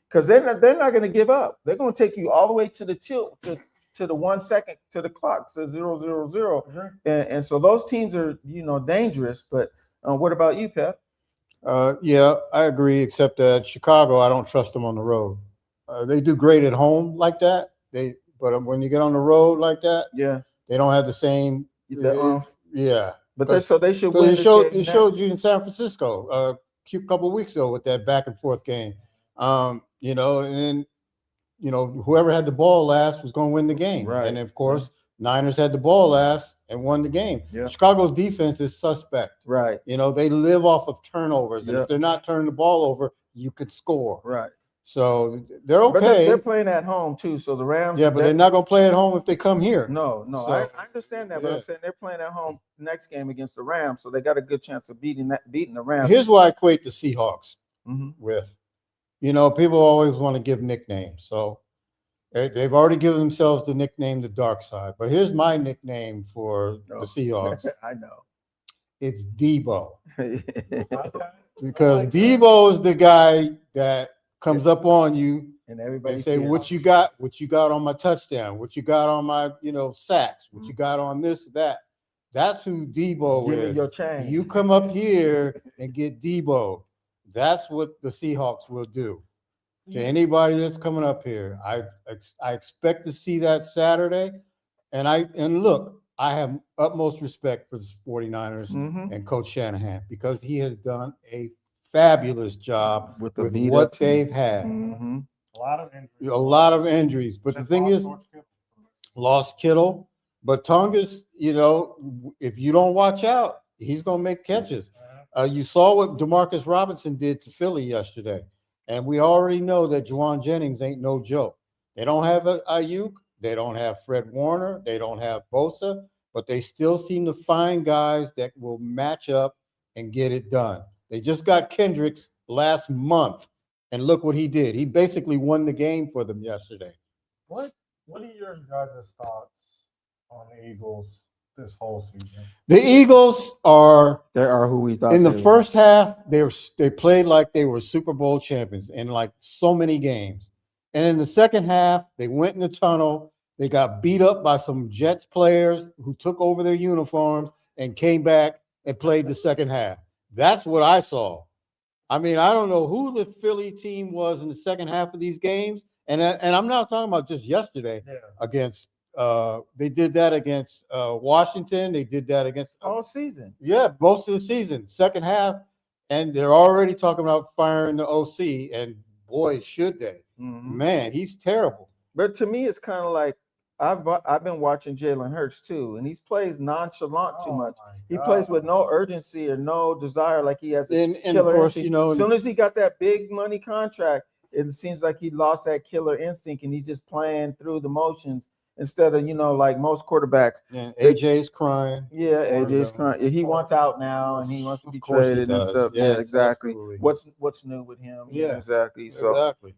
because they're not going to give up. They're going to take you all the way to the tilt to the 1 second to the clock says 0-0-0, and so those teams are dangerous. But what about you, Pep? Yeah, I agree. Except that Chicago, I don't trust them on the road. They do great at home like that. But when you get on the road like that, they don't have the same. But they should win. It showed you in San Francisco a couple of weeks ago with that back and forth game. And then whoever had the ball last was going to win the game. Right. And of course, Niners had the ball last and won the game. Yeah. Chicago's defense is suspect. Right. They live off of turnovers. And if they're not turning the ball over, you could score. Right. So they're okay. But they're playing at home too. So the Rams. Yeah, but they're not going to play at home if they come here. No. So, I understand that, but I'm saying they're playing at home next game against the Rams, so they got a good chance of beating the Rams. Here's why I equate the Seahawks with. People always want to give nicknames. So they've already given themselves the nickname the Dark Side. But here's my nickname for the Seahawks. I know. It's Debo. Because Debo is the guy that comes up on you and everybody say, what you got on my touchdown, what you got on my, sacks, what you got on this, that. That's who Debo Give me is. your change. You come up here and get Debo. That's what the Seahawks will do to anybody that's coming up here. I expect to see that Saturday. And look, I have utmost respect for the 49ers and Coach Shanahan because he has done a fabulous job with what they've had. A lot of injuries. A lot of injuries. But the thing is, lost Kittle. But Tongas, if you don't watch out, he's going to make catches. You saw what Demarcus Robinson did to Philly yesterday. And we already know that Juwan Jennings ain't no joke. They don't have Ayuk. They don't have Fred Warner. They don't have Bosa. But they still seem to find guys that will match up and get it done. They just got Kendricks last month. And look what he did. He basically won the game for them yesterday. What are your guys' thoughts on the Eagles this whole season? The Eagles are who we thought in the first half. They played like they were Super Bowl champions in like so many games. And in the second half, they went in the tunnel. They got beat up by some Jets players who took over their uniforms and came back and played the second half. That's what I saw. I mean, I don't know who the Philly team was in the second half of these games. And I'm not talking about just yesterday against they did that against Washington. They did that against all season. Yeah, most of the season, second half. And they're already talking about firing the OC. And boy, should they. Man, he's terrible. But to me, it's kind of like I've been watching Jalen Hurts too, and he plays nonchalant too much. He plays with no urgency or no desire, like he has. And of course, as soon as he got that big money contract, it seems like he lost that killer instinct, and he's just playing through the motions instead of like most quarterbacks. And AJ's crying. Yeah, AJ's crying. He wants out now, and he wants to be traded and stuff. Yeah, exactly. Absolutely. What's new with him? Yeah, exactly. So, exactly.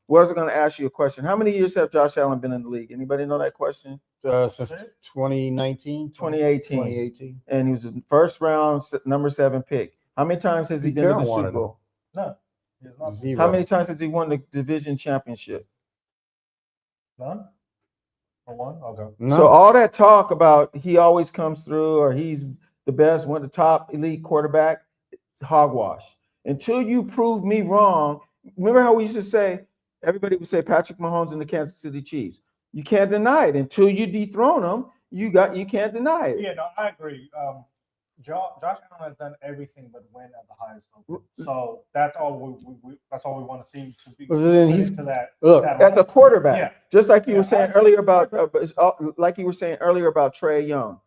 was going to ask you a question. How many years have Josh Allen been in the league? Anybody know that question? Since 2019, 2018. And he was the first round, number 7 pick. How many times has he been to the Super Bowl? No. Zero. How many times has he won the division championship? None? Or one? Okay. No. So all that talk about he always comes through or he's the best, one of the top elite quarterback, it's hogwash. Until you prove me wrong. Remember how we used to say, everybody would say Patrick Mahomes and the Kansas City Chiefs. You can't deny it. Until you dethrone them, you can't deny it. Yeah, no, I agree. Josh Allen has done everything but win at the highest level. So that's all we want to see to be to that. Look, as a quarterback, yeah. Just like you were saying earlier about Trae Young.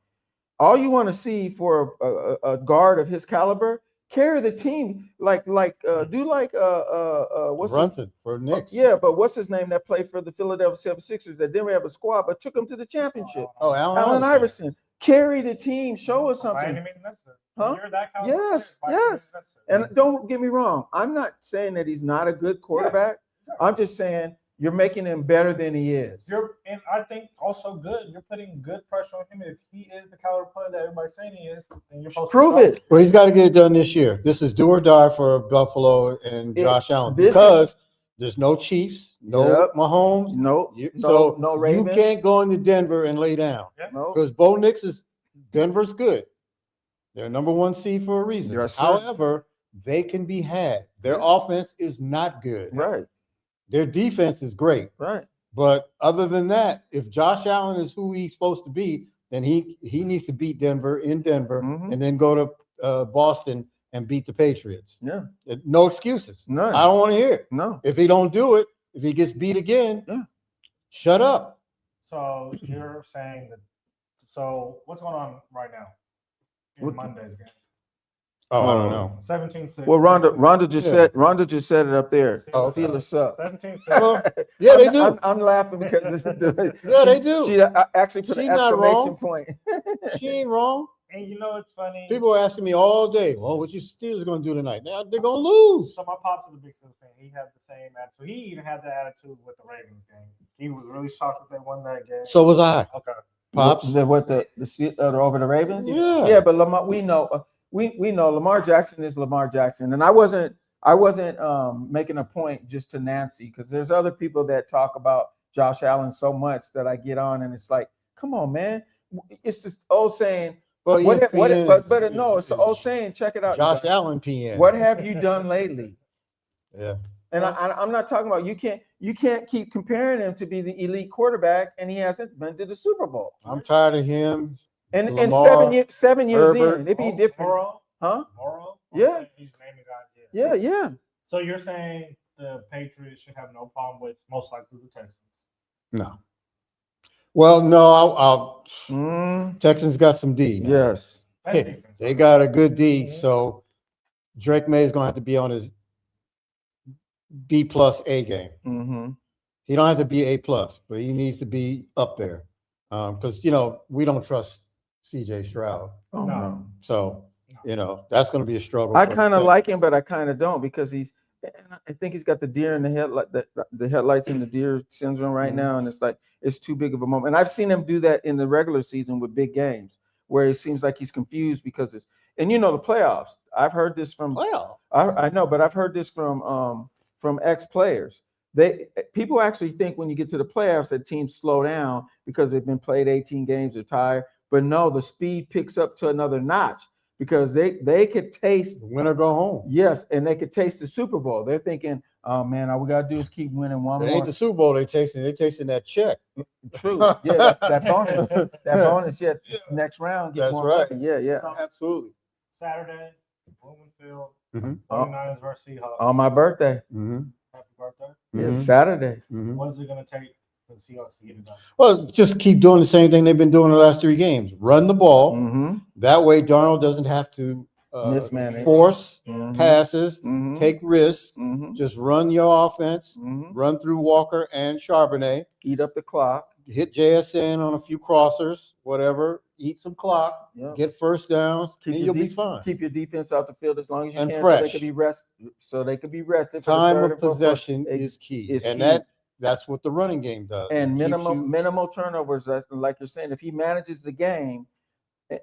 All you want to see for a guard of his caliber, carry the team what's Brunson for Knicks. Yeah, but what's his name that played for the Philadelphia 76ers that didn't have a squad but took him to the championship? Allen Iverson. Carry the team, show us something. Huh? Yes. And don't get me wrong. I'm not saying that he's not a good quarterback. I'm just saying you're making him better than he is. And I think also good. You're putting good pressure on him. If he is the caliber player that everybody's saying he is, then you're supposed to prove it. Well, he's got to get it done this year. This is do or die for Buffalo and Josh Allen because there's no Chiefs, no Mahomes, no Ravens. You can't go into Denver and lay down because Bo Nix Denver's good. They're number 1 seed for a reason. Yes, however, they can be had. Their offense is not good. Right. Their defense is great. Right. But other than that, if Josh Allen is who he's supposed to be, then he needs to beat Denver in Denver and then go to Boston and beat the Patriots. Yeah. No excuses. None. I don't want to hear it. No. If he don't do it, if he gets beat again, shut up. So you're saying that. So what's going on right now in Monday's game? Oh, I don't know. 17-6. Well, Rhonda just said it up there. Steelers suck. 17-6. Yeah, they do. I'm laughing because they do. She actually put an exclamation point. She ain't wrong. And you know it's funny. People are asking me all day, "Well, what your Steelers going to do tonight?" Now they're going to lose. So my pops is a big Steelers fan. He had the same attitude. He even had that attitude with the Ravens game. He was really shocked that they won that game. So was I. Okay. Pops. What the over the Ravens? Yeah. Yeah, but Lamar, we know Lamar Jackson is Lamar Jackson, and I wasn't I wasn't making a point just to Nancy, because there's other people that talk about Josh Allen so much that I get on and it's like, come on, man. It's just old saying. But no, it's the old saying. Check it out. Josh Allen PN. What have you done lately? Yeah. And I'm not talking about you can't keep comparing him to be the elite quarterback and he hasn't been to the Super Bowl. I'm tired of him. And Lamar, 7 years Herbert. in, it'd be different. Morrow? Huh? Morrow? Yeah. He's naming guys. Yeah. So you're saying the Patriots should have no problem with most likely the Texans? No. Well, no, Texans got some D. Now. Yes. They got a good D, so Drake May is going to have to be on his B+ A game. Mm-hmm. He don't have to be A+, but he needs to be up there because, we don't trust C.J. Stroud. Oh, no. So, that's going to be a struggle. I kind of like him, but I kind of don't because I think he's got the deer in the headlight, the headlights in the deer syndrome right now, and it's like it's too big of a moment. And I've seen him do that in the regular season with big games, where it seems like he's confused because it's the playoffs. I've heard this from I know, but I've heard this from ex-players. People actually think when you get to the playoffs that teams slow down because they've been played 18 games or tired, but no, the speed picks up to another notch. Because they could taste win or go home. Yes, and they could taste the Super Bowl. They're thinking, "Oh man, all we gotta do is keep winning one more." It ain't the Super Bowl. They tasting that check. True. Yeah, that bonus. That bonus. Yeah, next round. That's right. Money. Yeah. Absolutely. Saturday, Bloomfield, Mm-hmm. 49ers versus Seahawks. On my birthday. Mm-hmm. Happy birthday. Yeah, Saturday. Mm-hmm. What is it gonna take for the Seahawks to get it done? Well, just keep doing the same thing they've been doing the last 3 games. Run the ball. Mm-hmm. That way, Darnold doesn't have to mismanage, force mm-hmm. passes, mm-hmm. take risks. Mm-hmm. Just run your offense, mm-hmm. run through Walker and Charbonnet. Eat up the clock. Hit JSN on a few crossers, whatever. Eat some clock. Yeah. Get first downs, and you'll be fine. Keep your defense out the field as long as you and can, fresh. so they could be rested. Time of possession is key, and that's what the running game does. And minimal turnovers. Like you're saying, if he manages the game,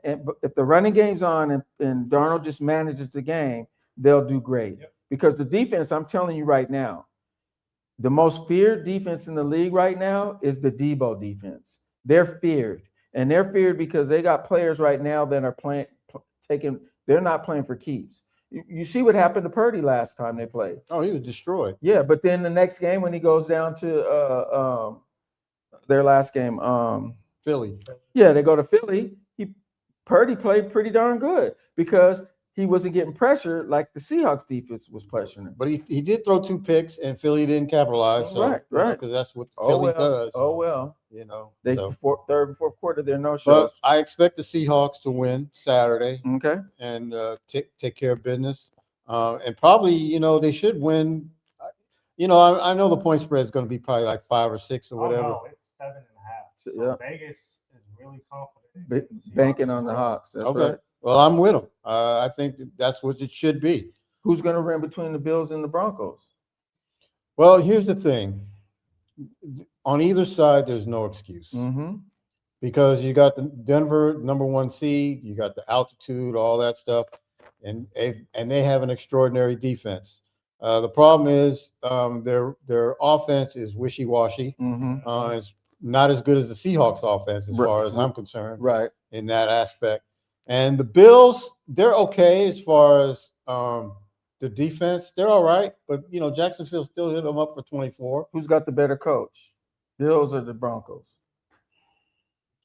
and if the running game's on and Darnold just manages the game, they'll do great. Yep. Because the defense, I'm telling you right now, the most feared defense in the league right now is the Debo defense. They're feared. And they're feared because they got players right now that are they're not playing for keeps. You see what happened to Purdy last time they played. Oh, he was destroyed. Yeah, but then the next game when he goes down to their last game, Philly. Yeah, they go to Philly. Purdy played pretty darn good because he wasn't getting pressure like the Seahawks defense was pressuring him. But he did throw 2 picks and Philly didn't capitalize. So, right. Because that's what Philly does. Oh well. They third and fourth quarter they're no shows. But I expect the Seahawks to win Saturday. Okay. And take care of business. And probably, they should win. I know the point spread is going to be probably like 5 or 6 or whatever. No, it's 7.5. So Vegas is really confident. Banking on the Hawks. That's okay. Right. Well, I'm with them. I think that's what it should be. Who's going to run between the Bills and the Broncos? Well, here's the thing. On either side, there's no excuse. Mm-hmm. Because you got the Denver #1 seed, you got the altitude, all that stuff, and they have an extraordinary defense. The problem is their offense is wishy-washy. Mm-hmm. It's not as good as the Seahawks offense as far as I'm concerned. Right. In that aspect. And the Bills, they're okay as far as the defense. They're all right, but Jacksonville still hit them up for 24. Who's got the better coach? Bills or the Broncos?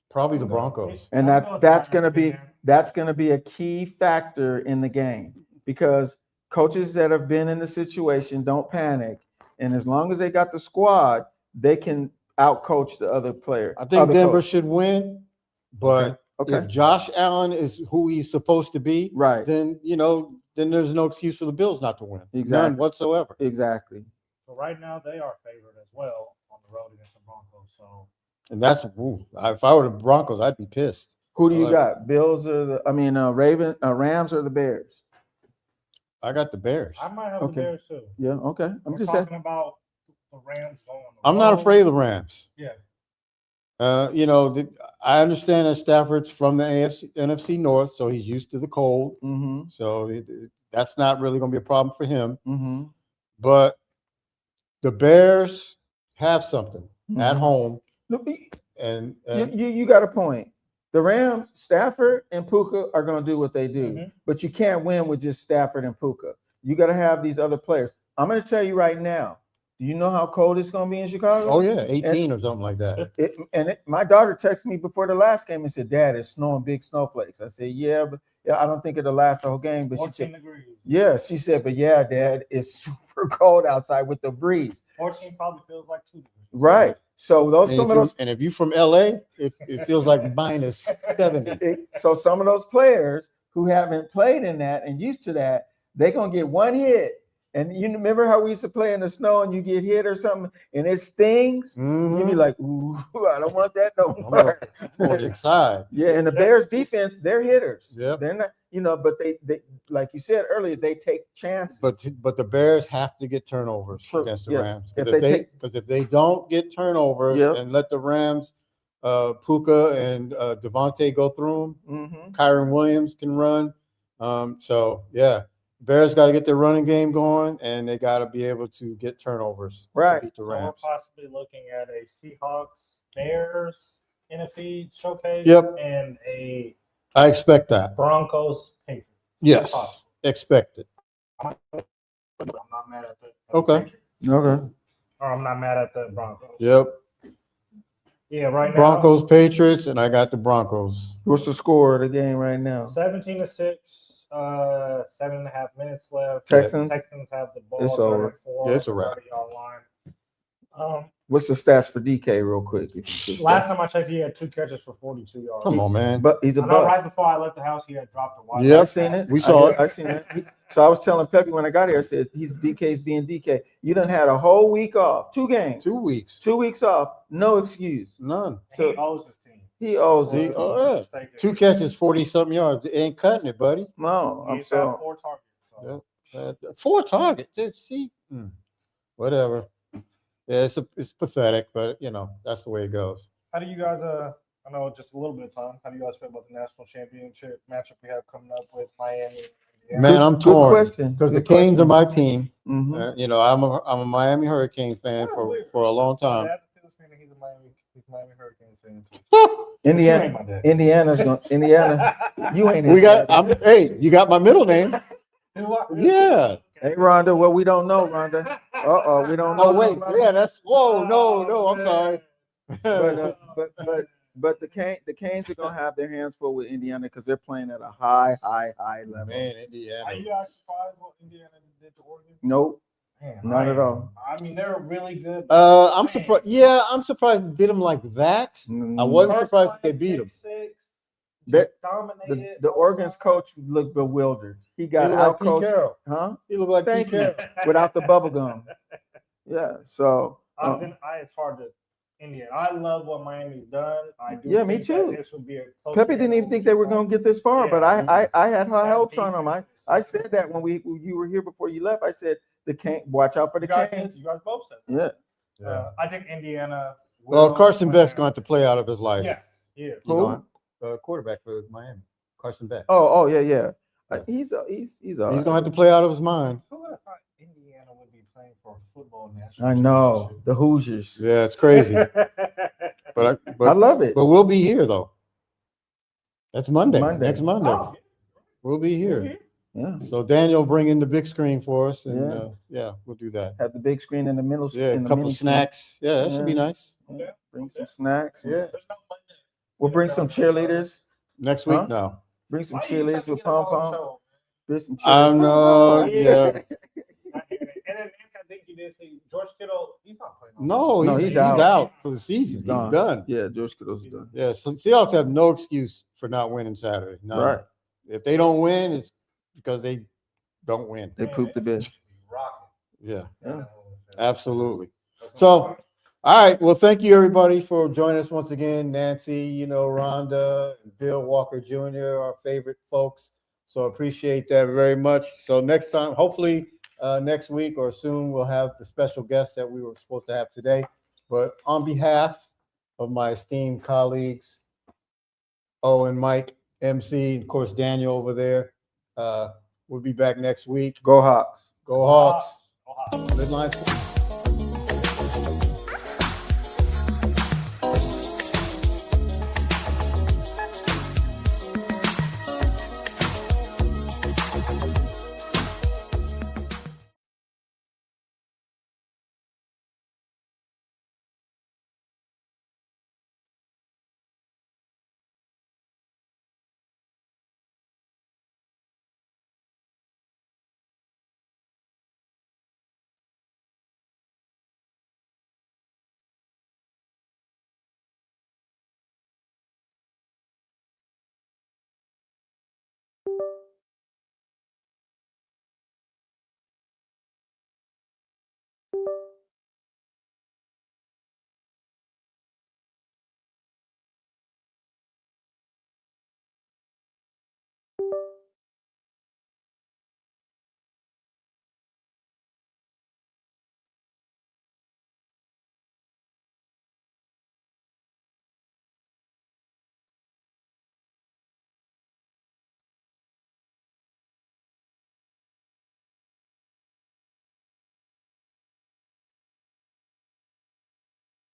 Probably the Broncos. And that's going to be a key factor in the game because coaches that have been in the situation don't panic, and as long as they got the squad, they can outcoach the other player. I think Denver should win, but okay. If Josh Allen is who he's supposed to be, right, then then there's no excuse for the Bills not to win. Exactly. None whatsoever. Exactly. So right now they are favored as well on the road against the Broncos. So. And that's if I were the Broncos, I'd be pissed. Who do you got? Bills or Rams or the Bears? I got the Bears. I might have the Bears too. Yeah, okay. I'm just talking about the Rams going on the I'm not afraid of the Rams. Yeah. I understand that Stafford's from the NFC North, so he's used to the cold. Mm-hmm. So that's not really going to be a problem for him. Mm-hmm. But the Bears have something at home. And you got a point. The Rams, Stafford and Puka are going to do what they do, but you can't win with just Stafford and Puka. You got to have these other players. I'm going to tell you right now. Do you know how cold it's going to be in Chicago? Oh yeah, 18 or something like that. My daughter texted me before the last game and said, "Dad, it's snowing big snowflakes." I said, "Yeah, but I don't think it'll last the whole game." But she said, "Yeah," she said, "But yeah, Dad, it's super cold outside with the breeze." 14 probably feels like 2 degrees. Right. So And if you're from LA, it feels like minus 70. So some of those players who haven't played in that and used to that, they're gonna get one hit. And you remember how we used to play in the snow and you get hit or something and it stings? You be like, "Ooh, I don't want that no more." Inside. Yeah, and the Bears defense, they're hitters. Yeah. They're not, but they like you said earlier, they take chances. But the Bears have to get turnovers against the Yes. Rams. If If they don't get turnovers and let the Rams, Puka and Devontae go through them, Kyron Williams can run. So yeah. Bears got to get their running game going, and they got to be able to get turnovers to beat the Rams. So we're possibly looking at a Seahawks Bears NFC showcase. Yep. And I expect that. Broncos Patriots. Yes, expect it. I'm not mad at the Okay. Or I'm not mad at the Broncos. Yep. Yeah, right now. Broncos, Patriots, and I got the Broncos. What's the score of the game right now? 17-6. 7.5 minutes left. Texans have the ball. It's over. Yeah, it's a wrap. What's the stats for DK real quick? Last time I checked, he had 2 catches for 42 yards. Come on, man. But he's a I know bust. right before I left the house, he had dropped a wide. Yeah, I seen it. We saw it. I seen it. So I was telling Pepe when I got here, I said, DK's being DK. You done had a whole week off, 2 games. 2 weeks. 2 weeks off. No excuse. None. So he owes his team. He owes it. Oh, yeah. 2 catches, 40-something yards. It ain't cutting it, buddy. No, I'm He's sorry. got 4 targets. So. 4 targets. See, whatever. Yeah, it's pathetic, but that's the way it goes. How do you guys? I know just a little bit of time. How do you guys feel about the national championship matchup we have coming up with Miami? Man, I'm torn because the Canes are my team. Mm-hmm. I'm a Miami Hurricane fan for a long time. He's a Miami Hurricanes fan. Indiana's going. Indiana. You ain't. Hey, you got my middle name. Yeah. Hey, Rhonda. Well, we don't know, Rhonda. We don't know. Oh wait, yeah, that's. Whoa, no, I'm sorry. But the Canes are gonna have their hands full with Indiana because they're playing at a high level. Man, Indiana. Are you guys surprised what Indiana did to Oregon? Nope. Not at all. I mean, they're really good. I'm surprised. Yeah, I'm surprised they did them like that. I wasn't surprised they beat them. The Oregon's coach looked bewildered. He got out coached. Huh? He looked like Thank you. Without the bubble gum. Yeah. So it's hard to Indiana. I love what Miami's done. I do. Yeah, me think too. that this would be a close Pepe game. didn't even think they were going to get this far, but I had high hopes on them. I said that when you were here before you left. I said watch out for the Canes. You guys both said that. Yeah. I think Indiana. Well, Carson Beck's going to play out of his life. Yeah. Who? Quarterback for Miami, Carson Beck. Oh yeah. He's all right. He's going to have to play out of his mind. Who would have thought Indiana would be playing for a football national? I know the Hoosiers. Yeah, it's crazy. but I love it. But we'll be here though. That's Monday. Next Monday. Oh. We'll be here. Yeah. So Daniel bring in the big screen for us, and we'll do that. Have the big screen in the middle. Yeah, a couple of snacks. Yeah, that should be nice. Yeah. Bring some snacks. Yeah. We'll bring some cheerleaders. Next week, no. Bring some cheerleaders with pom poms. Bring some I'm cheerleaders. yeah. And then I think you did see George Kittle. He's not playing. No, he's out for the season. He's gone. done. Yeah, George Kittle's done. Yeah, so Seahawks have no excuse for not winning Saturday. None. Right. If they don't win, it's because they don't win. They pooped the bed. Yeah, Yeah. absolutely. So, all right. Well, thank you everybody for joining us once again. Nancy, Rhonda, and Bill Walker Jr., our favorite folks. So appreciate that very much. So next time, hopefully next week or soon, we'll have the special guest that we were supposed to have today. But on behalf of my esteemed colleagues, O and Mike, MC, of course, Daniel over there, We'll be back next week. Go Hawks. Go Hawks. LidLine Sports.